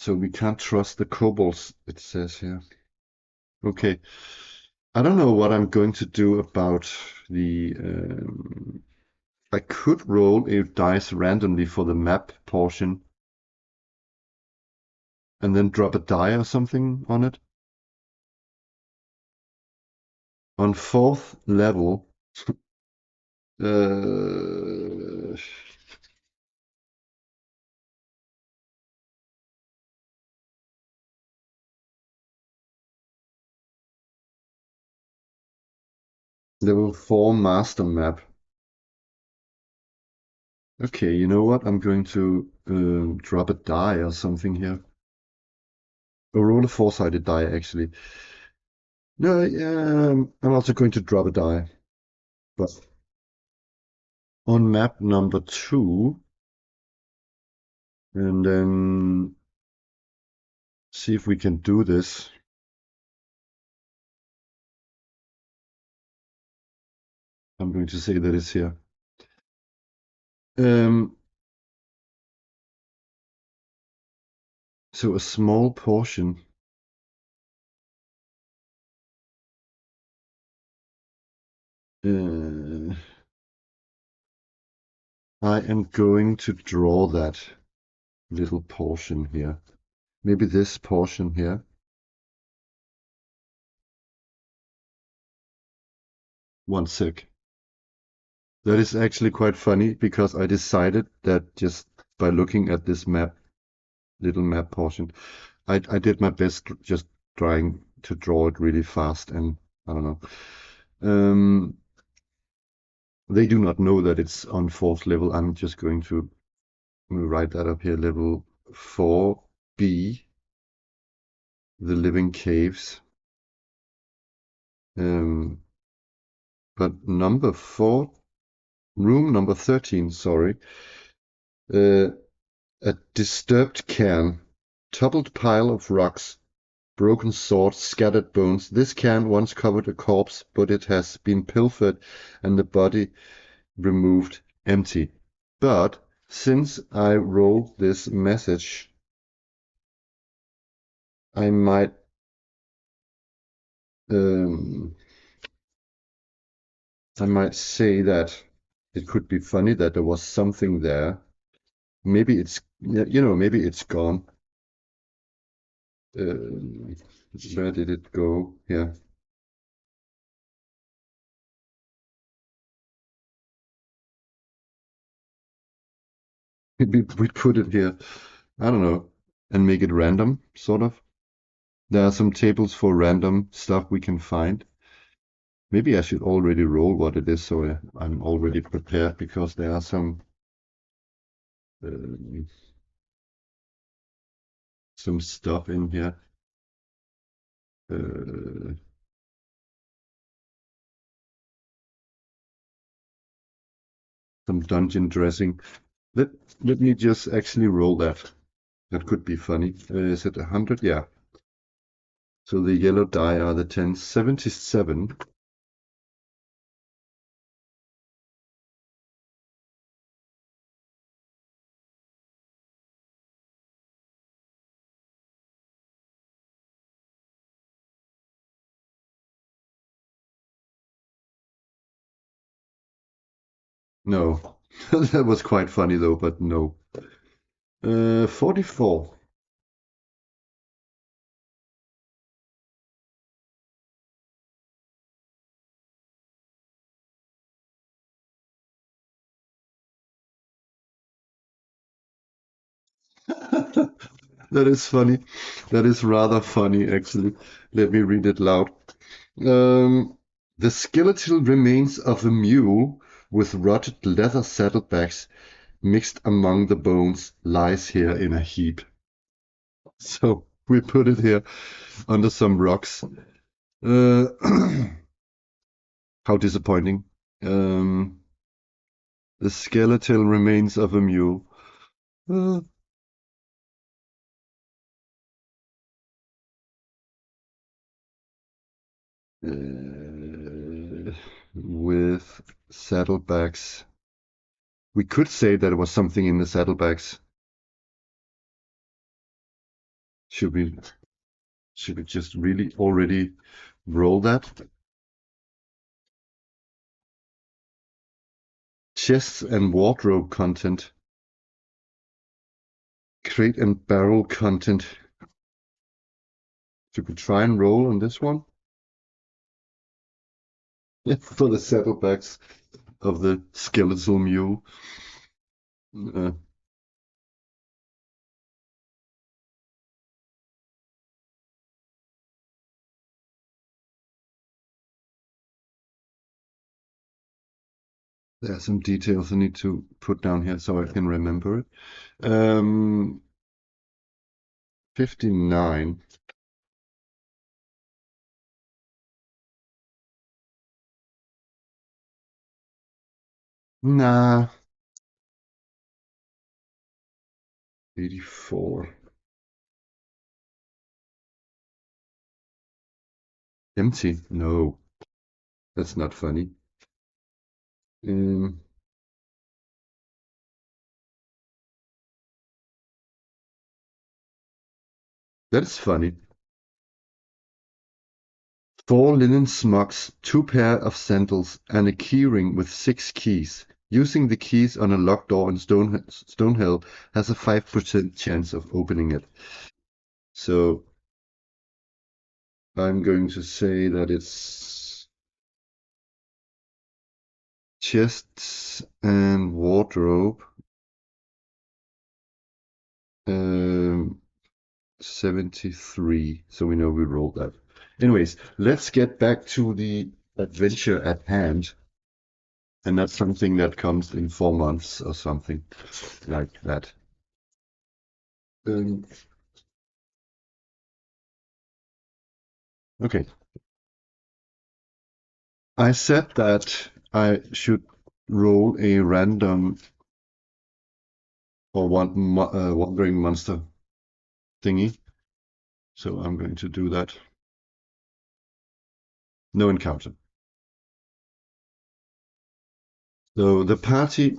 So we can't trust the kobolds, it says here. Okay. I don't know what I'm going to do about the. I could roll a dice randomly for the map portion and then drop a die or something on it. On 4th level, uh, level 4 master map. Okay, you know what? I'm going to drop a die or something here. Or roll a 4-sided die, actually. No, I'm also going to drop a die. But on map number 2, and then see if we can do this. I'm going to say that it's here. So a small portion. I am going to draw that little portion here. Maybe this portion here. One sec. That is actually quite funny because I decided that just by looking at this map, little map portion, I did my best just trying to draw it really fast, and I don't know. They do not know that it's on 4th level. I'm just going to write that up here, level 4B, the living caves. But number 4, room number 13, sorry, a disturbed cairn, toppled pile of rocks, broken swords, scattered bones. This cairn once covered a corpse, but it has been pilfered and the body removed empty. But Since I wrote this message, I might um, I might say that it could be funny that there was something there. Maybe it's maybe it's gone. Um, where did it go? Yeah, maybe we put it here. I don't know, and make it random, sort of. There are some tables for random stuff we can find. Maybe I should already roll what it is so I'm already prepared because there are uh, some stuff in here. Uh, some dungeon dressing. Let let me just actually roll that. That could be funny. Is it 100? Yeah. So the yellow die are the 10s. 77. No. That was quite funny though, but no. 44. That is funny. That is rather funny, actually. Let me read it loud. Um, the skeletal remains of a mule with rotted leather saddlebags mixed among the bones lies here in a heap. So we put it here under some rocks. Uh, how disappointing. Um, the skeletal remains of a mule. Uh, with saddlebags. We could say that there was something in the saddlebags. Should we should we just really already roll that? Chests and wardrobe content. Crate and barrel content. Should we try and roll on this one? Yeah, for the saddlebags of the skeletal mule. Uh, there are some details I need to put down here so I can remember it. 59. Nah, 84. Empty? No, that's not funny. Um, that's funny. 4 linen smocks, 2 pair of sandals, and a keyring with 6 keys. Using the keys on a locked door in Stonehell has a 5% chance of opening it. So I'm going to say that it's chests and wardrobe. Um, 73. So we know we rolled that. Anyways, let's get back to the adventure at hand. And that's something that comes in 4 months or something like that. Um, okay. I said that I should roll a random or wandering monster thingy. So I'm going to do that. No encounter. So the party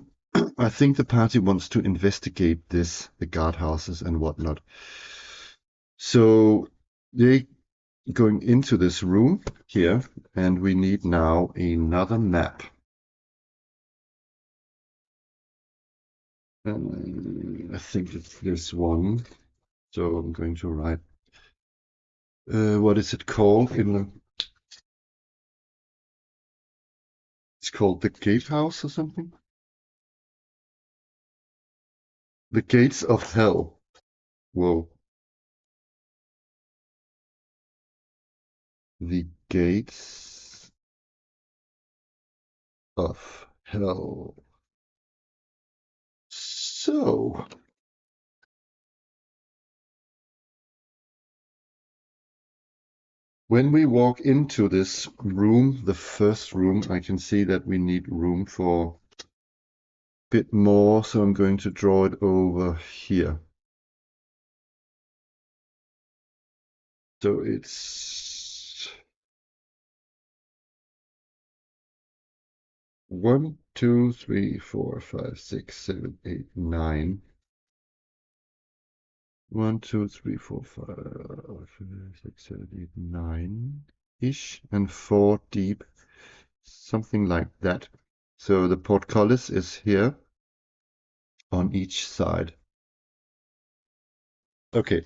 I think the party wants to investigate this, the guardhouses and whatnot. So they going into this room here, and we need now another map. I think it's this one. So I'm going to write. What is it called? It's called the gatehouse or something. The gates of hell. Whoa. The gates of hell. So, when we walk into this room, the first room, I can see that we need room for a bit more, so I'm going to draw it over here. So it's 1, 2, 3, 4, 5, 6, 7, 8, 9. 1, 2, 3, 4, 5, 6, 7, 8, 9-ish, and 4 deep, something like that. So the portcullis is here on each side. Okay.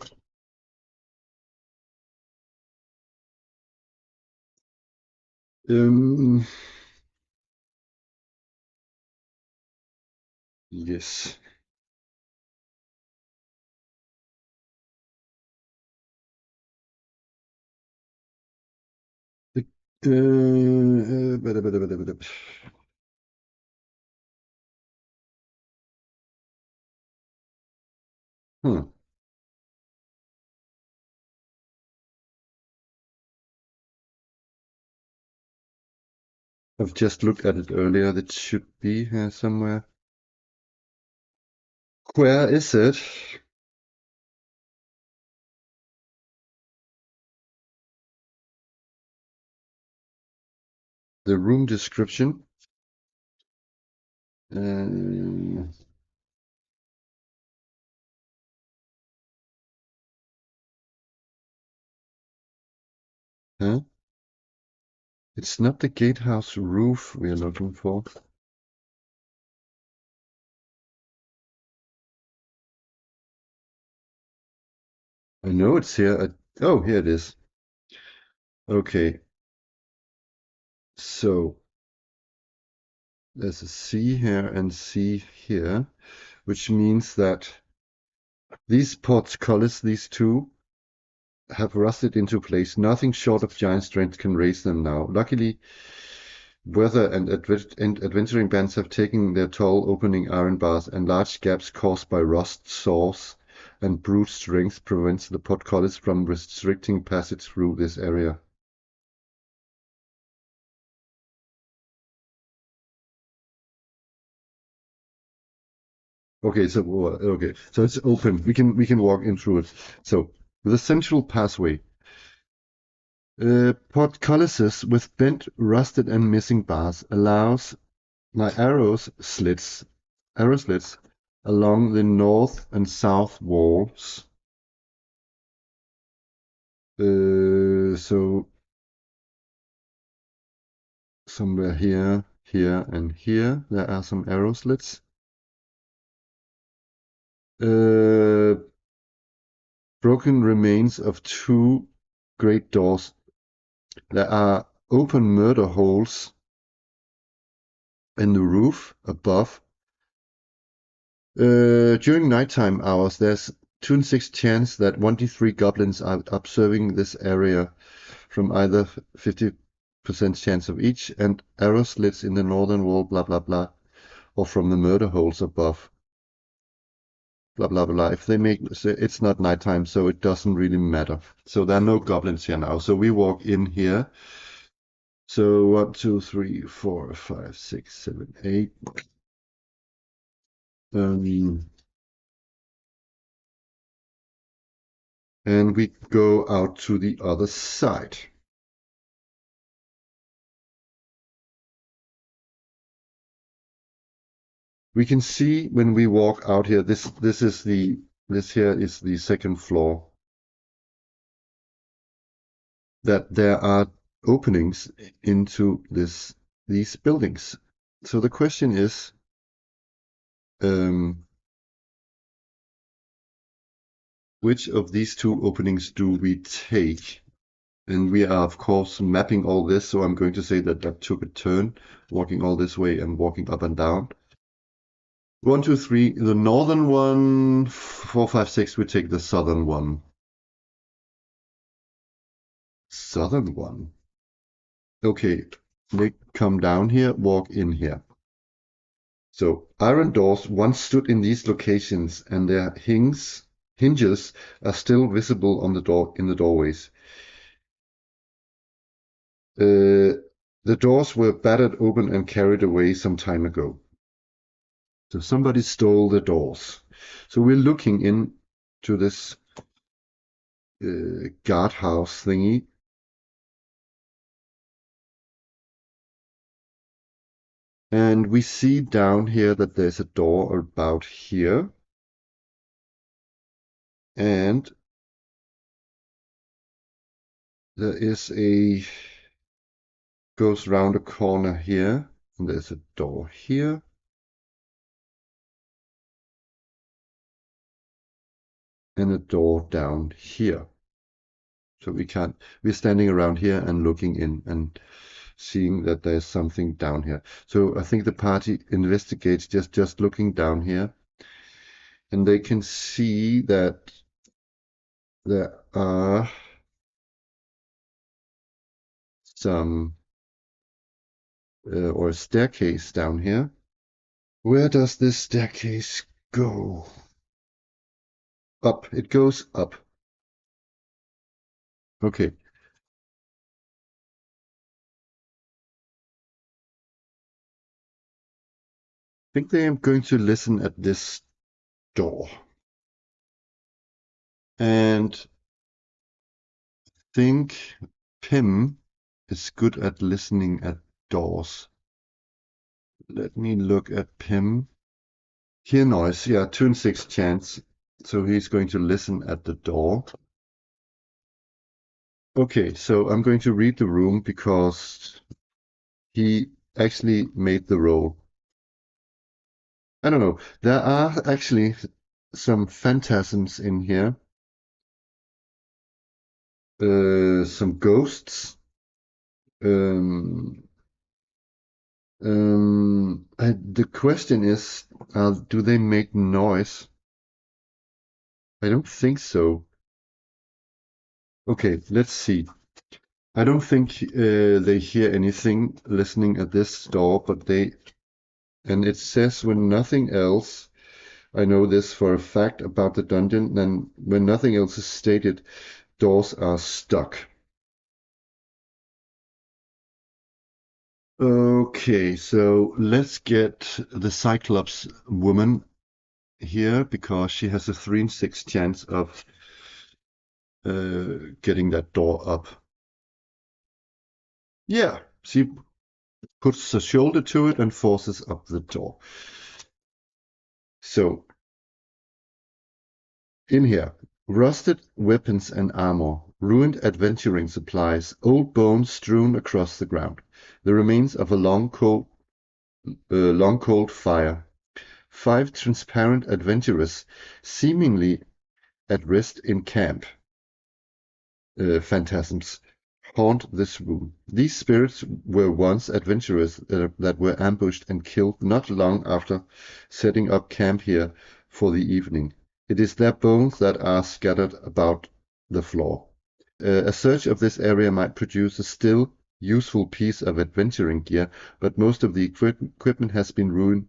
Yes. The, hmm. I've just looked at it earlier. That should be here somewhere. Where is it? The room description. Uh, huh? It's not the gatehouse roof we're looking for. I know it's here. Oh, here it is. Okay, so there's a C here and C here, which means that these portcullis, these two, have rusted into place. Nothing short of giant strength can raise them now. Luckily, weather and adventuring bands have taken their toll, opening iron bars, and large gaps caused by rust, saws, and brute strength prevents the portcullis from restricting passage through this area. Okay, so it's open. We can walk in through it. So the central pathway. Portcullises with bent, rusted, and missing bars allows my arrow slits along the north and south walls. So somewhere here, here, and here, there are some arrow slits. Broken remains of 2 great doors. There are open murder holes in the roof above. During nighttime hours, there's 2 in 6 chance that 1d3 goblins are observing this area from either 50% chance of each, and arrow slits in the northern wall, blah blah blah, or from the murder holes above, blah blah blah. If they make it's not nighttime, so it doesn't really matter. So there are no goblins here now. So we walk in here. So 1, 2, 3, 4, 5, 6, 7, 8. And we go out to the other side. We can see when we walk out here, this here is the second floor, that there are openings into these buildings. So the question is, which of these two openings do we take? And we are, of course, mapping all this, so I'm going to say that that took a turn, walking all this way and walking up and down. 1, 2, 3, the northern one. 4, 5, 6, we take the southern one. Southern one. Okay, they come down here, walk in here. So iron doors once stood in these locations, and their hinges are still visible on the doorways. The doors were battered open and carried away some time ago. So somebody stole the doors. So we're looking into this guardhouse thingy. And we see down here that there's a door about here. And there is goes round a corner here. And there's a door here. And a door down here. So we're standing around here and looking in and seeing that there's something down here. So I think the party investigates just looking down here. And they can see that there are some or a staircase down here. Where does this staircase go? Up. It goes up. Okay. I think they are going to listen at this door. And I think Pim is good at listening at doors. Let me look at Pim. Hear noise. Yeah, 2 in 6 chance. So he's going to listen at the door. Okay, so I'm going to read the room because he actually made the roll. I don't know. There are actually some phantasms in here. Some ghosts. The question is, do they make noise? I don't think so. Okay, let's see. I don't think they hear anything listening at this door, and it says when nothing else, I know this for a fact about the dungeon, then when nothing else is stated, doors are stuck. Okay, so let's get the Cyclops woman here because she has a 3 in 6 chance of getting that door up. Yeah, she puts a shoulder to it and forces up the door. So, in here, rusted weapons and armor, ruined adventuring supplies, old bones strewn across the ground, the remains of a long cold fire. 5 transparent adventurers, seemingly at rest in camp. Phantasms haunt this room. These spirits were once adventurers that were ambushed and killed not long after setting up camp here for the evening. It is their bones that are scattered about the floor. A search of this area might produce a still useful piece of adventuring gear, but most of the equipment has been ruined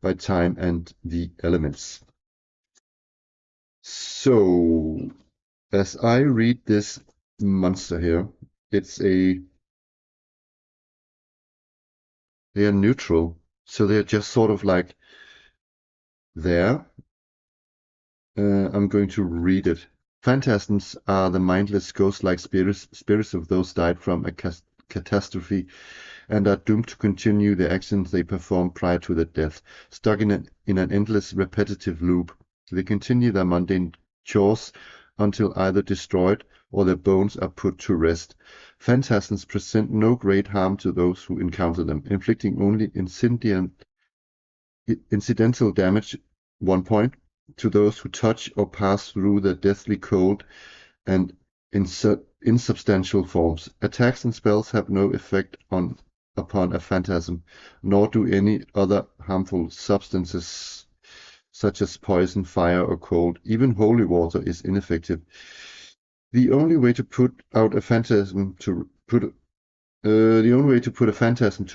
by time and the elements. So, as I read this monster here, they are neutral, so they're just sort of like there. I'm going to read it. Phantasms are the mindless ghost-like spirits of those died from a catastrophe and are doomed to continue the actions they performed prior to their death, stuck in an endless repetitive loop. They continue their mundane chores until either destroyed or their bones are put to rest. Phantasms present no great harm to those who encounter them, inflicting only incidental damage, 1 point, to those who touch or pass through their deathly cold and insubstantial forms. Attacks and spells have no effect upon a phantasm, nor do any other harmful substances such as poison, fire, or cold. Even holy water is ineffective. The only way to put a phantasm to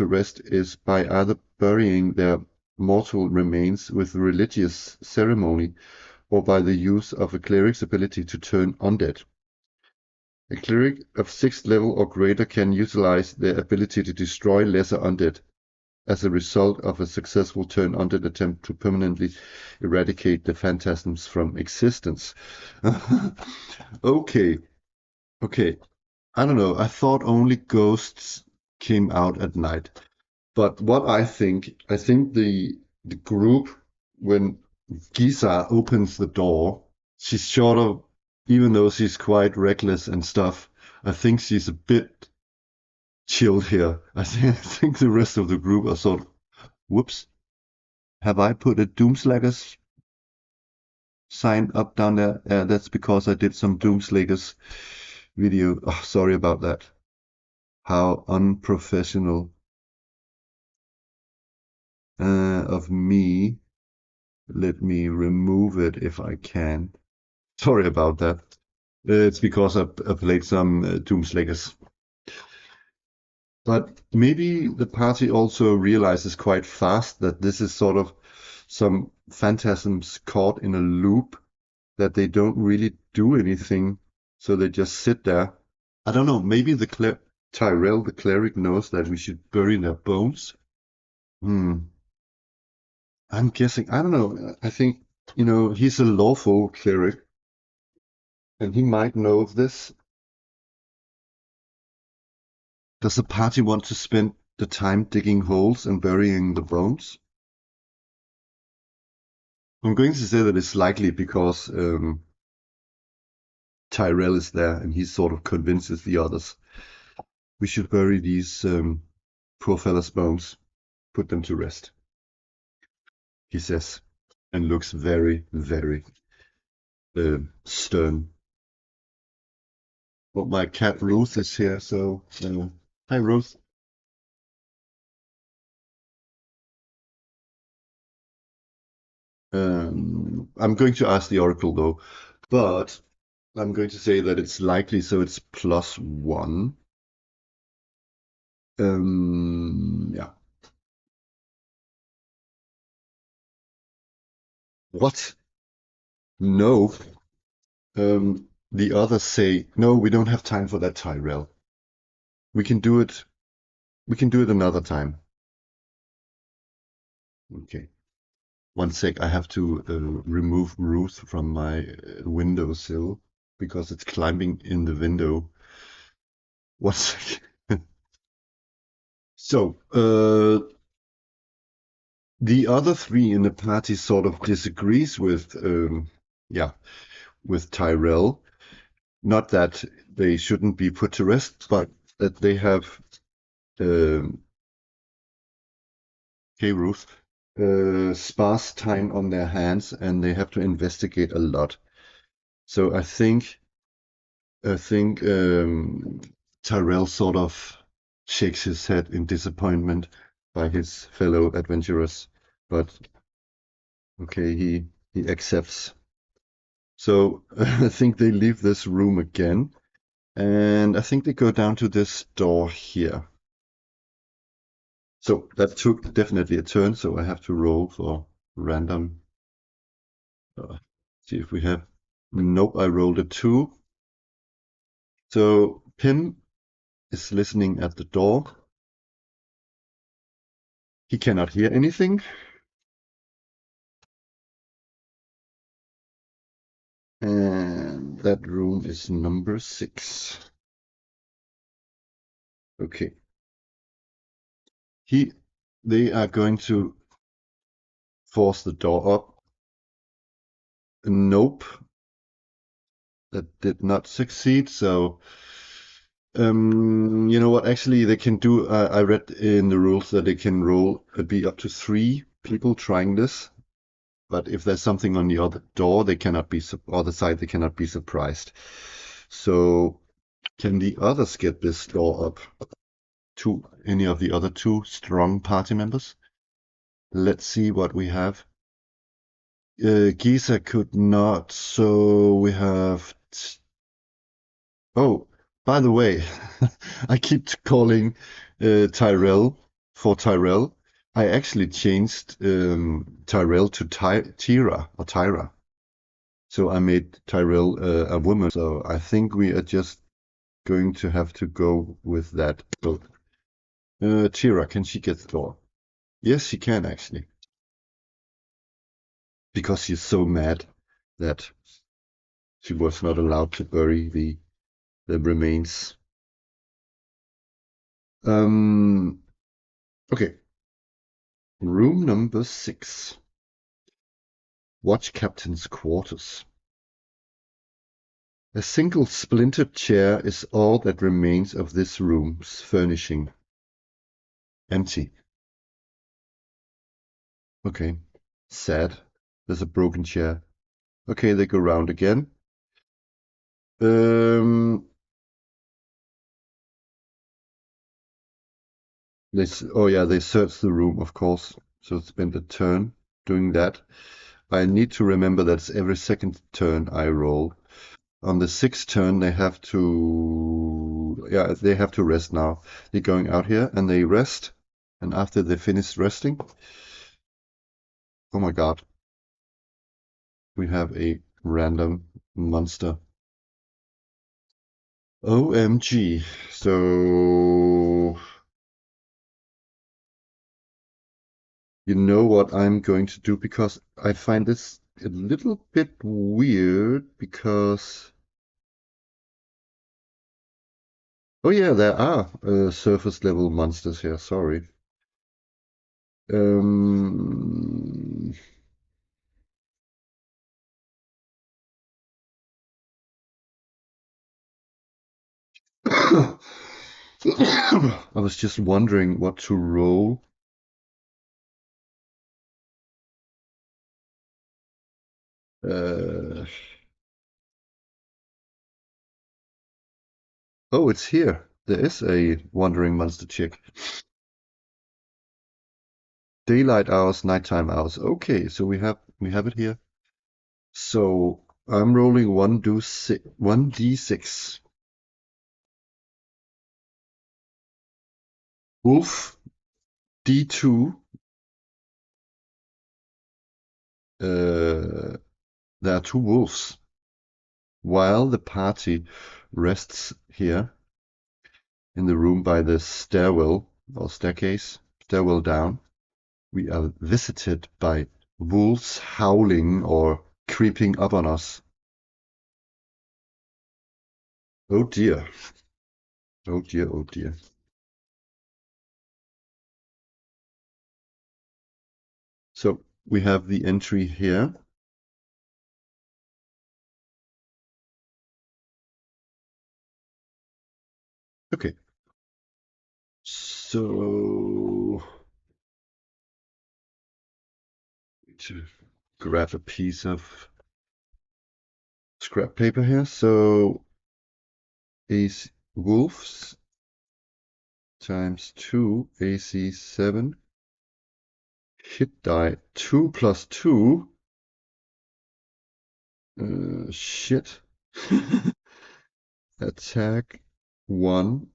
rest is by either burying their mortal remains with religious ceremony or by the use of a cleric's ability to turn undead. A cleric of 6th level or greater can utilize their ability to destroy lesser undead as a result of a successful turn undead attempt to permanently eradicate the phantasms from existence. Okay, okay. I don't know. I thought only ghosts came out at night. But what I think the group, when Giza opens the door, she's sort of, even though she's quite reckless and stuff, I think she's a bit chilled here. I think the rest of the group are sort of, whoops, have I put a Doomslagger's sign up down there? That's because I did some Doomslaggers video. Oh, sorry about that. How unprofessional of me. Let me remove it if I can. Sorry about that. It's because I played some Doomslayers. But maybe the party also realizes quite fast that this is sort of some phantasms caught in a loop, that they don't really do anything, so they just sit there. I don't know, maybe Tyrell, the cleric, knows that we should bury their bones. Hmm. I'm guessing, I don't know. I think, he's a lawful cleric, and he might know of this. Does the party want to spend the time digging holes and burying the bones? I'm going to say that it's likely because Tyrell is there and he sort of convinces the others. We should bury these poor fella's bones, put them to rest, he says, and looks very, very stern. But my cat Ruth is here, so hi Ruth. I'm going to ask the oracle though, but I'm going to say that it's likely, so it's +1. Yeah. What? No. The others say, no, we don't have time for that, Tyrell. We can do it. We can do it another time. Okay. One sec. I have to remove Ruth from my windowsill because it's climbing in the window. One sec. So, the other three in the party sort of disagrees with, yeah, with Tyrell. Not that they shouldn't be put to rest, but that they have, um, hey Ruth, sparse time on their hands and they have to investigate a lot. So I think Tyrell sort of shakes his head in disappointment by his fellow adventurers, but okay, he accepts. So I think they leave this room again, and I think they go down to this door here. So that took definitely a turn, so I have to roll for random. See if we have. Nope, I rolled a 2. So Pim is listening at the door. He cannot hear anything. And that room is number 6. Okay. He, they are going to force the door up. Nope, that did not succeed. So, you know what? Actually, they can do. I read in the rules that they can roll be up to 3 people trying this. But if there's something on the other door, they cannot be other side. They cannot be surprised. So, can the others get this door up? To any of the other 2 strong party members? Let's see what we have. Giza could not, so we have. Oh, by the way, I keep calling Tyrell for Tyrell. I actually changed Tyrell to Tyra or Tyra. So I made Tyrell a woman. So I think we are just going to have to go with that. So, Tyra, can she get the door? Yes, she can actually, because she's so mad that she was not allowed to bury the remains. Um, okay. Room number 6. Watch Captain's quarters. A single splintered chair is all that remains of this room's furnishing. Empty. Okay. Sad. There's a broken chair. Okay, they go round again. Um, oh yeah, they search the room, of course. So spend a turn doing that. I need to remember that's every second turn I roll. On the 6th turn, they have to rest now. They're going out here and they rest. And after they finish resting, oh my god, we have a random monster. OMG. So, you know what I'm going to do, because I find this a little bit weird because, oh yeah, there are surface level monsters here, sorry. Um, I was just wondering what to roll. Uh, oh, it's here. There is a wandering monster chick. Daylight hours, nighttime hours. Okay, so we have it here. So I'm rolling 1d6. Wolf d2. There are 2 wolves. While the party rests here in the room by the stairwell or stairwell down, we are visited by wolves howling or creeping up on us. Oh dear. Oh dear, oh dear. So we have the entry here. Okay. So to grab a piece of scrap paper here. So is wolves times 2 AC 7. Hit die 2 plus 2. Shit. Attack 1.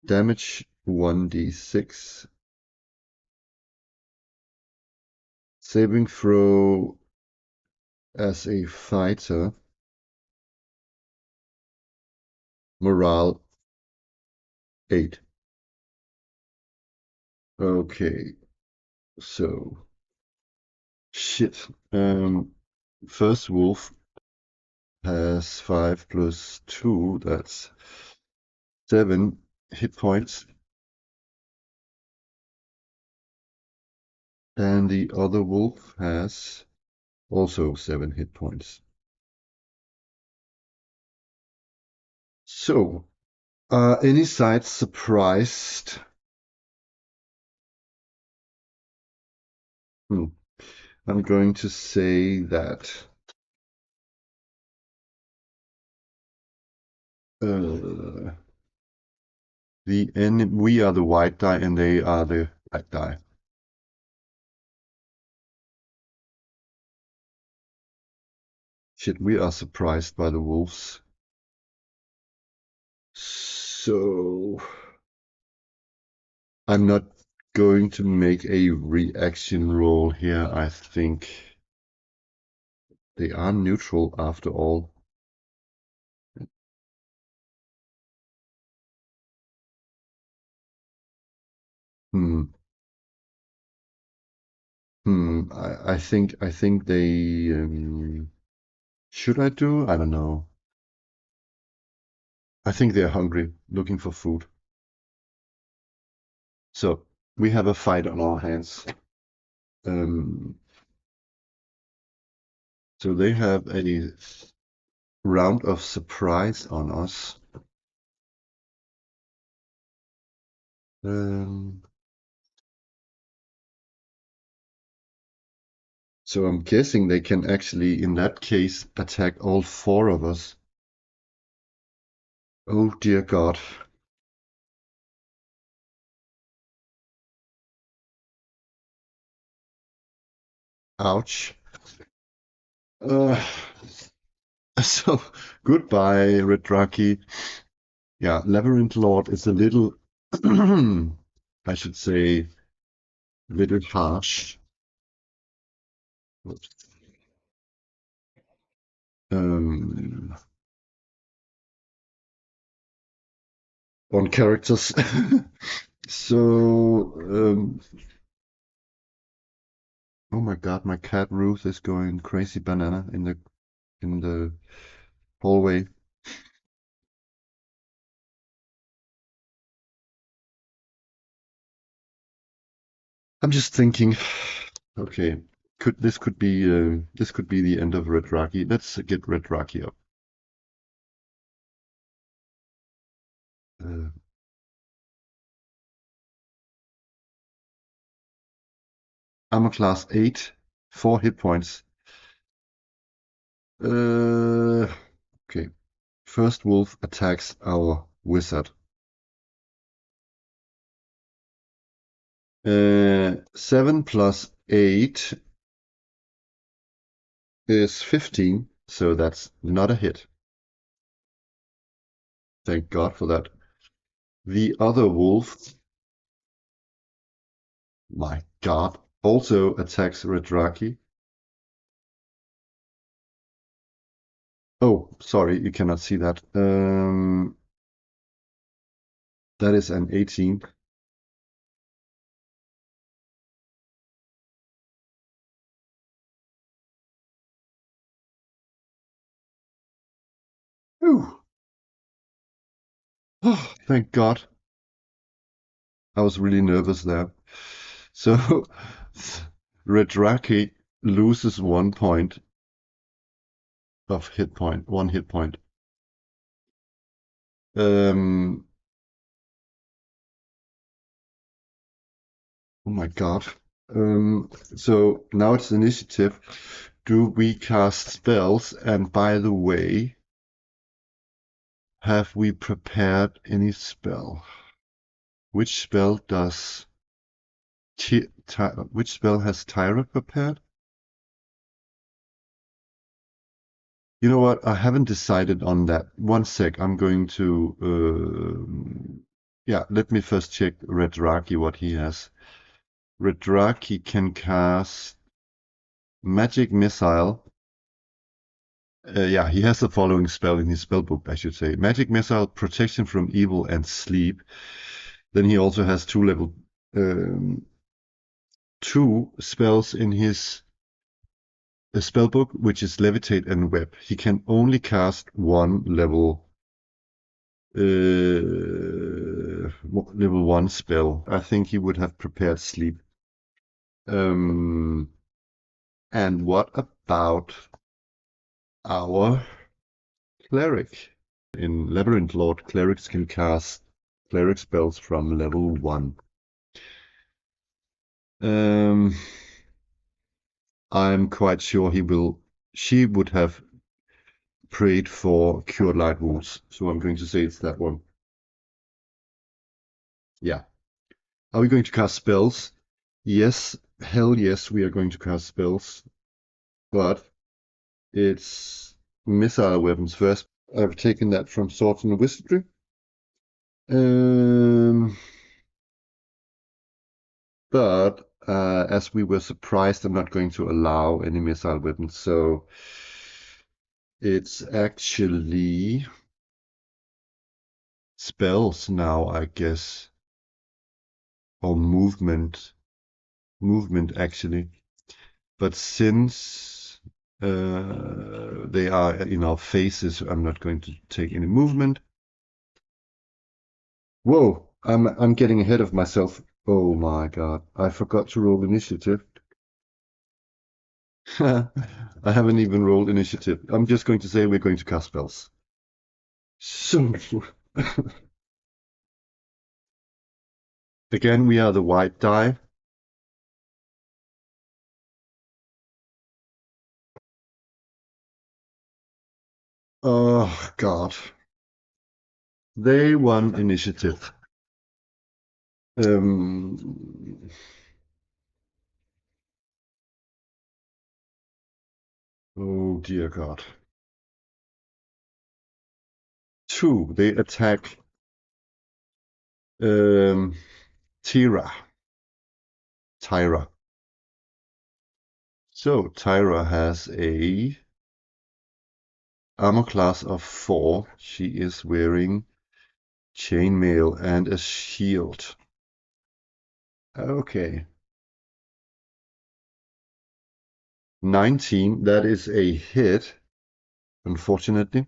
Damage 1d6. Saving throw as a fighter. Morale 8. Okay, so shit. First wolf has 5 plus 2, that's 7. hit points. And the other wolf has also 7 hit points. So, are any sides surprised? I'm going to say that uh, we are the white die and they are the black die. Shit, we are surprised by the wolves. So I'm not going to make a reaction roll here. I think they are neutral after all. Hmm. I think they should I do? I don't know. I think they're hungry, looking for food. So we have a fight on our hands. Um, so they have a round of surprise on us. Um, so I'm guessing they can actually, in that case, attack all 4 of us. Oh dear God. Ouch. Uh, so goodbye, Redraki. Yeah, Labyrinth Lord is a little, I should say, little harsh. Um, on characters. So, oh my God, my cat Ruth is going crazy banana in the hallway. I'm just thinking, okay, could be the end of Red Rocky. Let's get Red Rocky up. Uh, Armor class 8, 4 hit points. Okay. First wolf attacks our wizard. 7 plus 8 is 15, so that's not a hit. Thank God for that. The other wolf, my God, also attacks Redraki. Oh, sorry, you cannot see that. That is an 18. Whew. Oh, thank God. I was really nervous there. So Redraki loses 1 point of hit point, 1 hit point. Um, oh my God. So now it's initiative. Do we cast spells? And by the way, have we prepared any spell? Which spell does which spell has Tyra prepared? You know what? I haven't decided on that. One sec. I'm going to yeah, let me first check Redraki what he has. Redraki can cast Magic Missile. Yeah, he has the following spell in his spellbook, I should say. Magic Missile, Protection from Evil, and Sleep. Then he also has 2 spells in his spellbook, which is Levitate and Web. He can only cast 1 level level 1 spell. I think he would have prepared sleep. And what about our cleric? In Labyrinth Lord, clerics can cast cleric spells from level 1. I'm quite sure she would have prayed for Cured Light Wounds, so I'm going to say it's that one. Yeah. Are we going to cast spells? Yes, hell yes, we are going to cast spells. But it's missile weapons first. I've taken that from Swords and Wizardry. But as we were surprised, I'm not going to allow any missile weapons. So it's actually spells now, I guess, or movement actually. But since they are in our faces, I'm not going to take any movement. Whoa, I'm getting ahead of myself. Oh my God, I forgot to roll initiative. I haven't even rolled initiative. I'm just going to say we're going to cast spells. So again, we are the white die. Oh God. They won initiative. Oh dear God. 2. They attack Tyra. So Tyra has a armor class of 4. She is wearing chainmail and a shield. Okay. 19, that is a hit, unfortunately.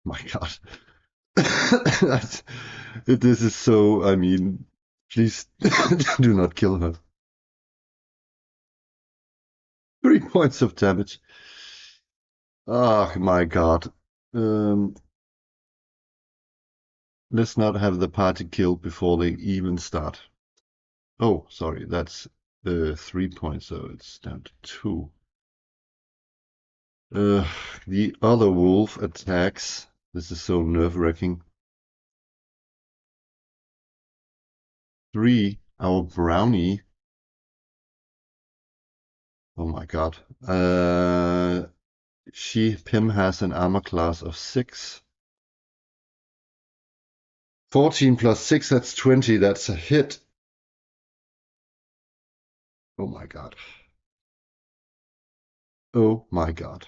My God. This is so, I mean, please do not kill her. 3 points of damage. Oh my God. Let's not have the party killed before they even start. Oh, sorry, that's 3 points, so it's down to 2. The other wolf attacks. This is so nerve-wracking. 3, our brownie. Oh my God. Pim has an armor class of 6. 14 plus 6, that's 20. That's a hit. Oh my God. Oh my God.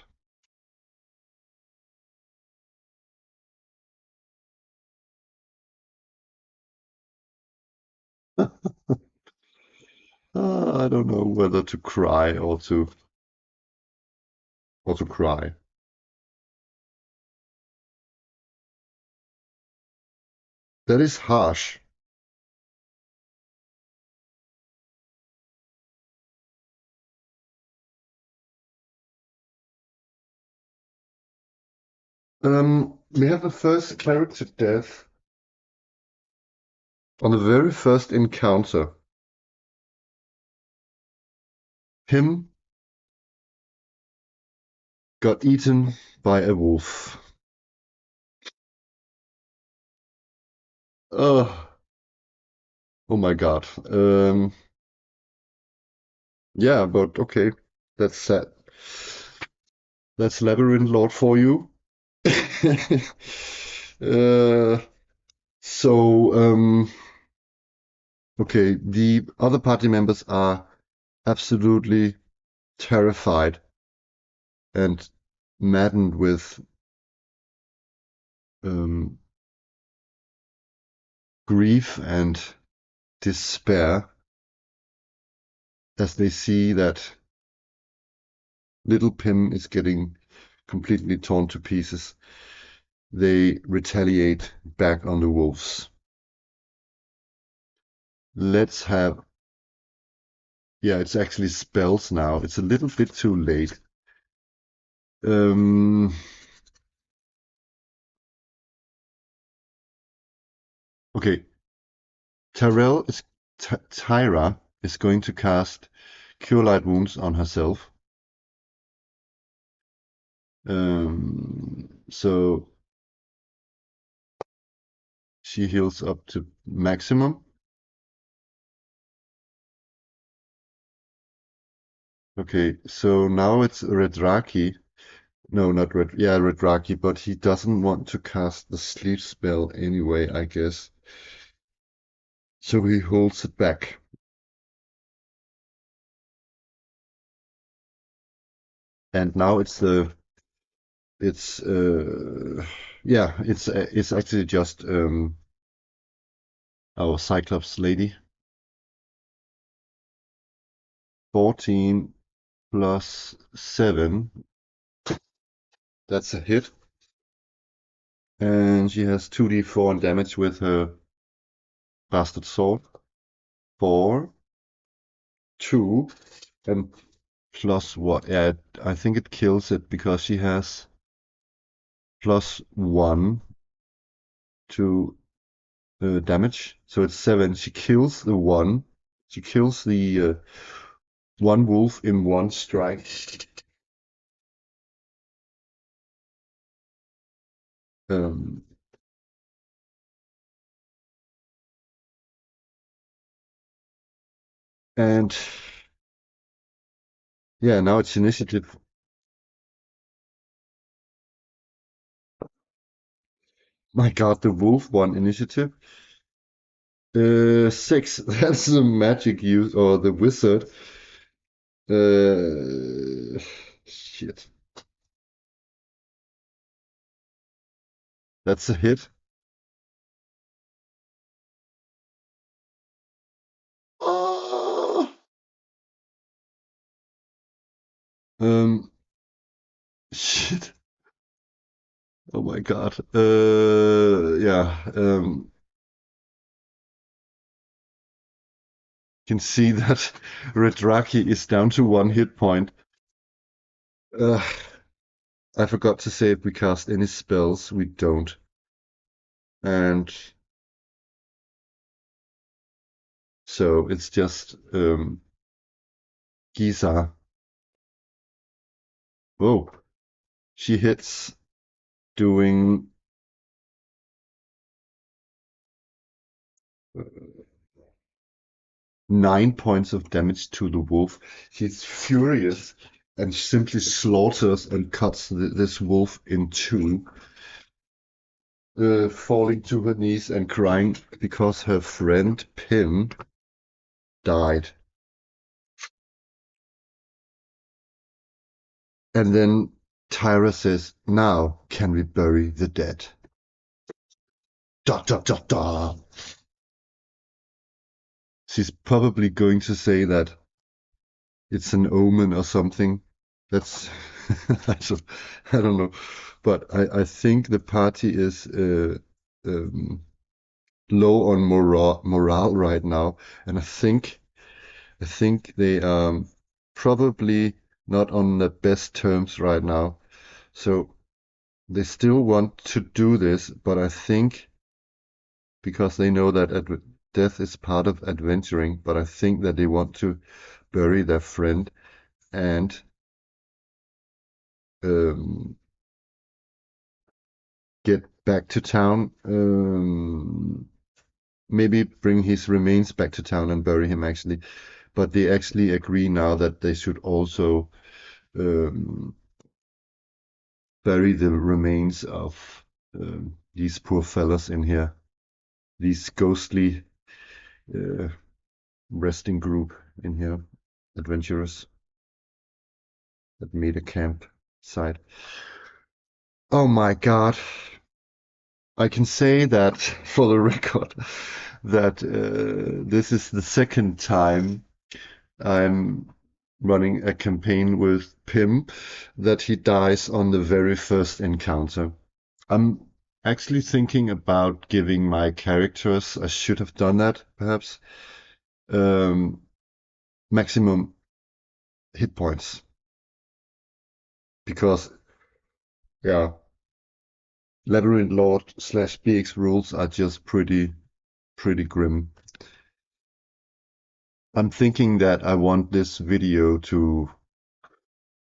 I don't know whether to cry or to cry. That is harsh. We have the first character death on the very first encounter. Pim got eaten by a wolf. Oh, oh my God. Yeah, but okay. That's sad. That's Labyrinth Lord for you. uh, so, okay, the other party members are absolutely terrified and maddened with um, grief and despair as they see that little Pim is getting completely torn to pieces. they retaliate back on the wolves. Let's have, yeah, it's actually spells now. It's a little bit too late. Um, okay, Tyrell is Tyra is going to cast Cure Light Wounds on herself. So she heals up to maximum. Okay, so now it's Redraki. No, not Red. Yeah, Redraki, but he doesn't want to cast the sleep spell anyway, I guess. So he holds it back. And now it's yeah, it's actually just our Cyclops lady. 14 plus 7. That's a hit. And she has 2d4 in damage with her bastard sword. 4, 2, and plus what? Yeah, I think it kills it because she has plus 1 to damage. So it's 7. She kills the 1. She kills the one wolf in one strike. Um, and yeah, now it's initiative. My God, the wolf won initiative. 6. That's the magic use or the wizard. Shit. That's a hit. Oh! Um, shit. Oh my God. Yeah. Can see that Redraki is down to 1 hit point. Uh, I forgot to say if we cast any spells, we don't. And so it's just Giza. Oh, she hits doing 9 points of damage to the wolf. She's furious and simply slaughters and cuts this wolf in two, falling to her knees and crying because her friend Pim died. And then Tyra says, "Now can we bury the dead?" Da da da da. She's probably going to say that it's an omen or something. That's I don't, I don't know, but I think the party is um, low on morale right now, and I think they are probably not on the best terms right now. So they still want to do this, but I think because they know that death is part of adventuring, but I think that they want to bury their friend and um, get back to town. Maybe bring his remains back to town and bury him actually. But they actually agree now that they should also um, bury the remains of these poor fellas in here. These ghostly uh, resting group in here, adventurers that made a campsite. Oh my God. I can say that for the record that this is the second time I'm running a campaign with Pim that he dies on the very first encounter. I'm actually thinking about giving my characters, I should have done that, perhaps, um, maximum hit points. Because, yeah, Labyrinth Lord slash BX rules are just pretty grim. I'm thinking that I want this video to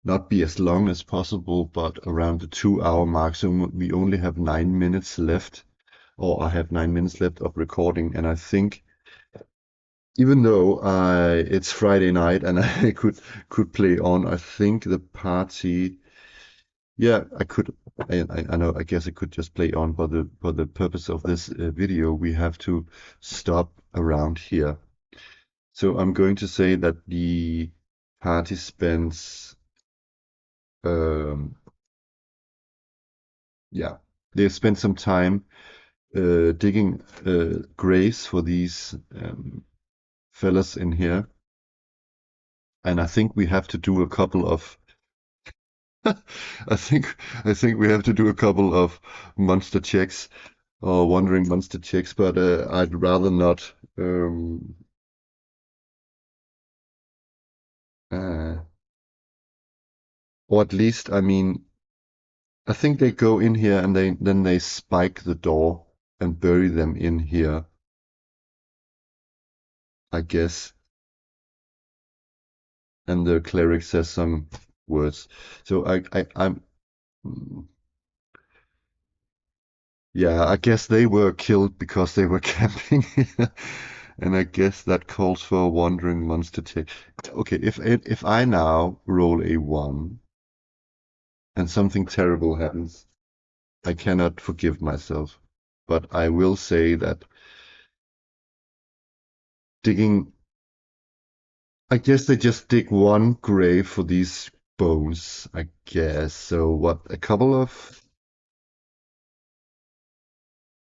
not be as long as possible, but around the 2 hour mark. So we only have 9 minutes left, or I have 9 minutes left of recording. And I think, even though it's Friday night and I could play on, I think the party, yeah, I could. I know. I guess I could just play on, but for the purpose of this video, we have to stop around here. So I'm going to say that the party spends, um, yeah, they spend some time digging graves for these fellas in here, and I think we have to do a couple of. I think we have to do a couple of monster checks or wandering monster checks, but I'd rather not. Uh, or at least, I mean, I think they go in here and they spike the door and bury them in here, I guess. And the cleric says some words. So I'm yeah, I guess they were killed because they were camping here. And I guess that calls for a wandering monster check. Okay, if I now roll a 1 and something terrible happens, I cannot forgive myself. But I will say that digging, I guess they just dig one grave for these bones, I guess. So what, a couple of,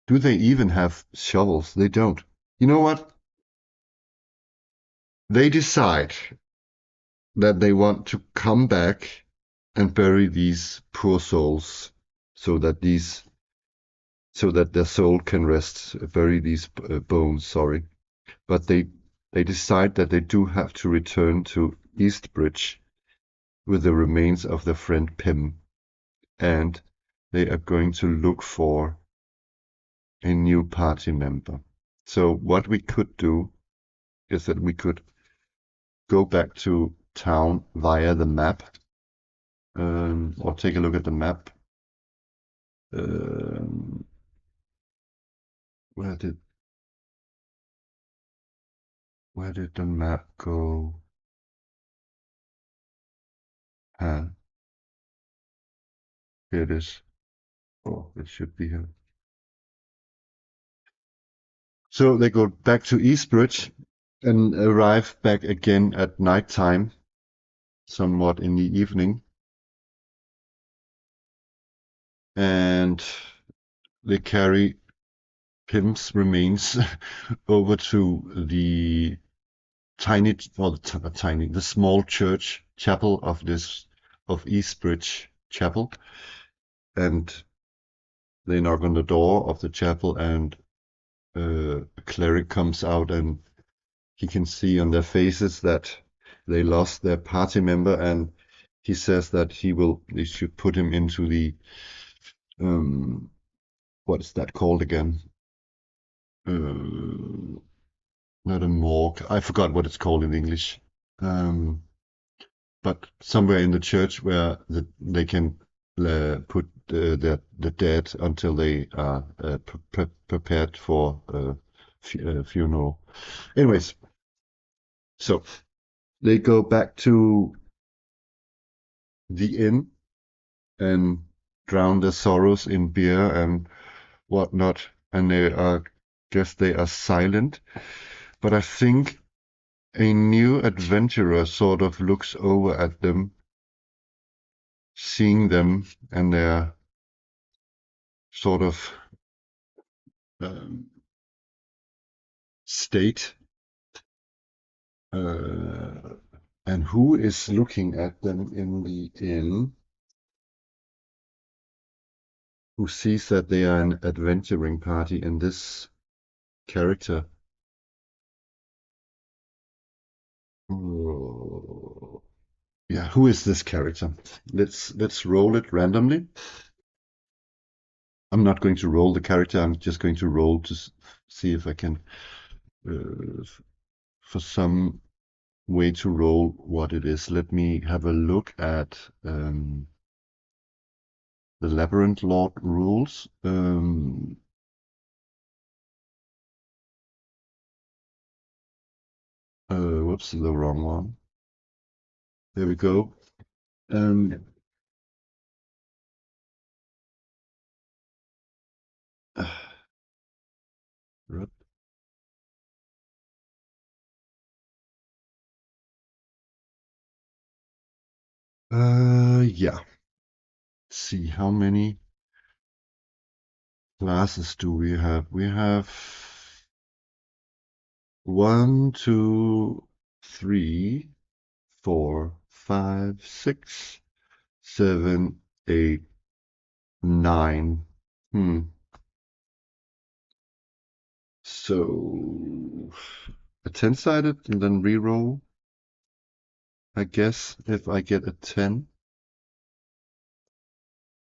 do they even have shovels? They don't. You know what? They decide that they want to come back and bury these poor souls so that their soul can rest, bury these bones, sorry. But they decide that they do have to return to Eastbridge with the remains of their friend Pym, and they are going to look for a new party member. So what we could do is that we could go back to town via the map, or take a look at the map. Um, where did the map go? Ah, here it is. Oh, it should be here. So they go back to Eastbridge and arrive back again at night time, somewhat in the evening, and they carry Pym's remains over to the the small church chapel of Eastbridge Chapel, and they knock on the door of the chapel, and a cleric comes out, and he can see on their faces that they lost their party member, and he says that they should put him into the um, what is that called again? Uh, Not a morgue. I forgot what it's called in English. Um, but somewhere in the church where they can put the dead until they are prepared for funeral. Anyways, so they go back to the inn and drown their sorrows in beer and whatnot, and guess they are silent. But I think a new adventurer sort of looks over at them, seeing them and their sort of um, state. Uh, and who is looking at them in the inn? who sees that they are an adventuring party and this character. Oh, yeah, who is this character? Let's roll it randomly. I'm not going to roll the character. I'm just going to roll to see if I can, uh, for some way to roll what it is. Let me have a look at the Labyrinth Lord rules. Whoops, the wrong one. There we go. Um, yeah. Let's see, how many classes do we have? We have one, two, three, four, five, six, seven, eight, nine. Hmm. So a 10-sided and then reroll, I guess, if I get a 10.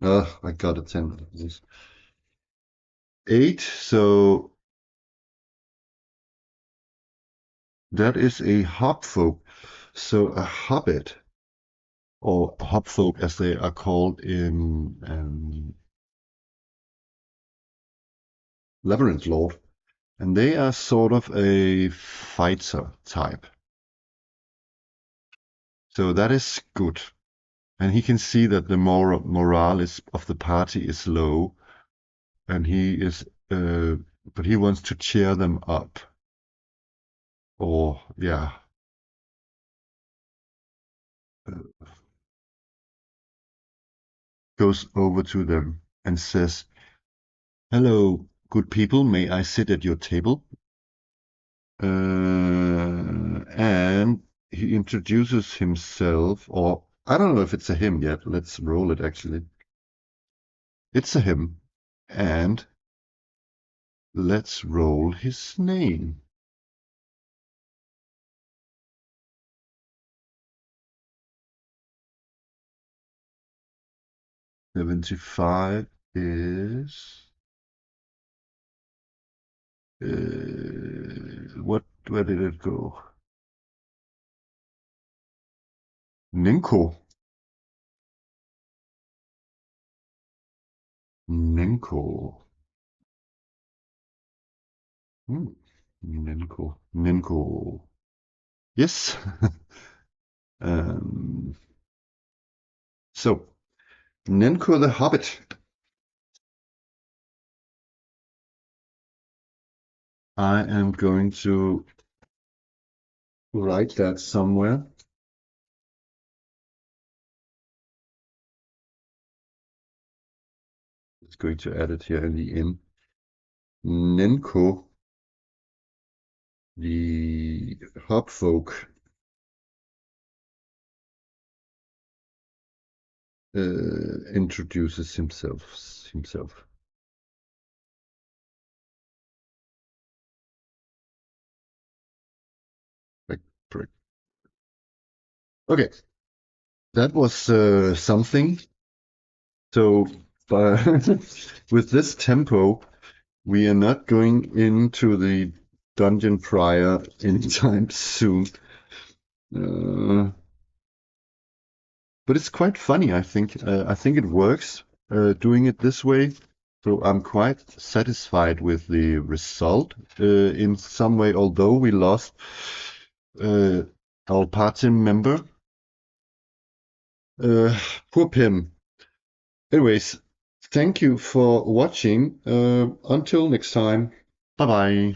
I got a 10. Yes. 8, so that is a hobfolk. So a hobbit, or hobfolk as they are called in Labyrinth Lord, and they are sort of a fighter type. So that is good. And he can see that the morale of the party is low, and but he wants to cheer them up. Or, yeah, uh, goes over to them and says, "Hello, good people, may I sit at your table?" And he introduces himself, or I don't know if it's a him yet. Let's roll it actually. It's a him. And let's roll his name. 75 is where did it go? Ninko. Ninko. Hmm. Ninko. Ninko. Yes. um, so, Ninko the Hobbit. I am going to write that somewhere. It's going to add it here in the end. Ninko, the hobfolk, introduces himself. Like, prick. Okay, that was something. So, with this tempo, we are not going into the dungeon prior anytime soon. Uh, but it's quite funny, I think. I think it works doing it this way. So I'm quite satisfied with the result in some way, although we lost uh, our party member. Uh, Poor Pim. Anyways, thank you for watching. Until next time. Bye bye.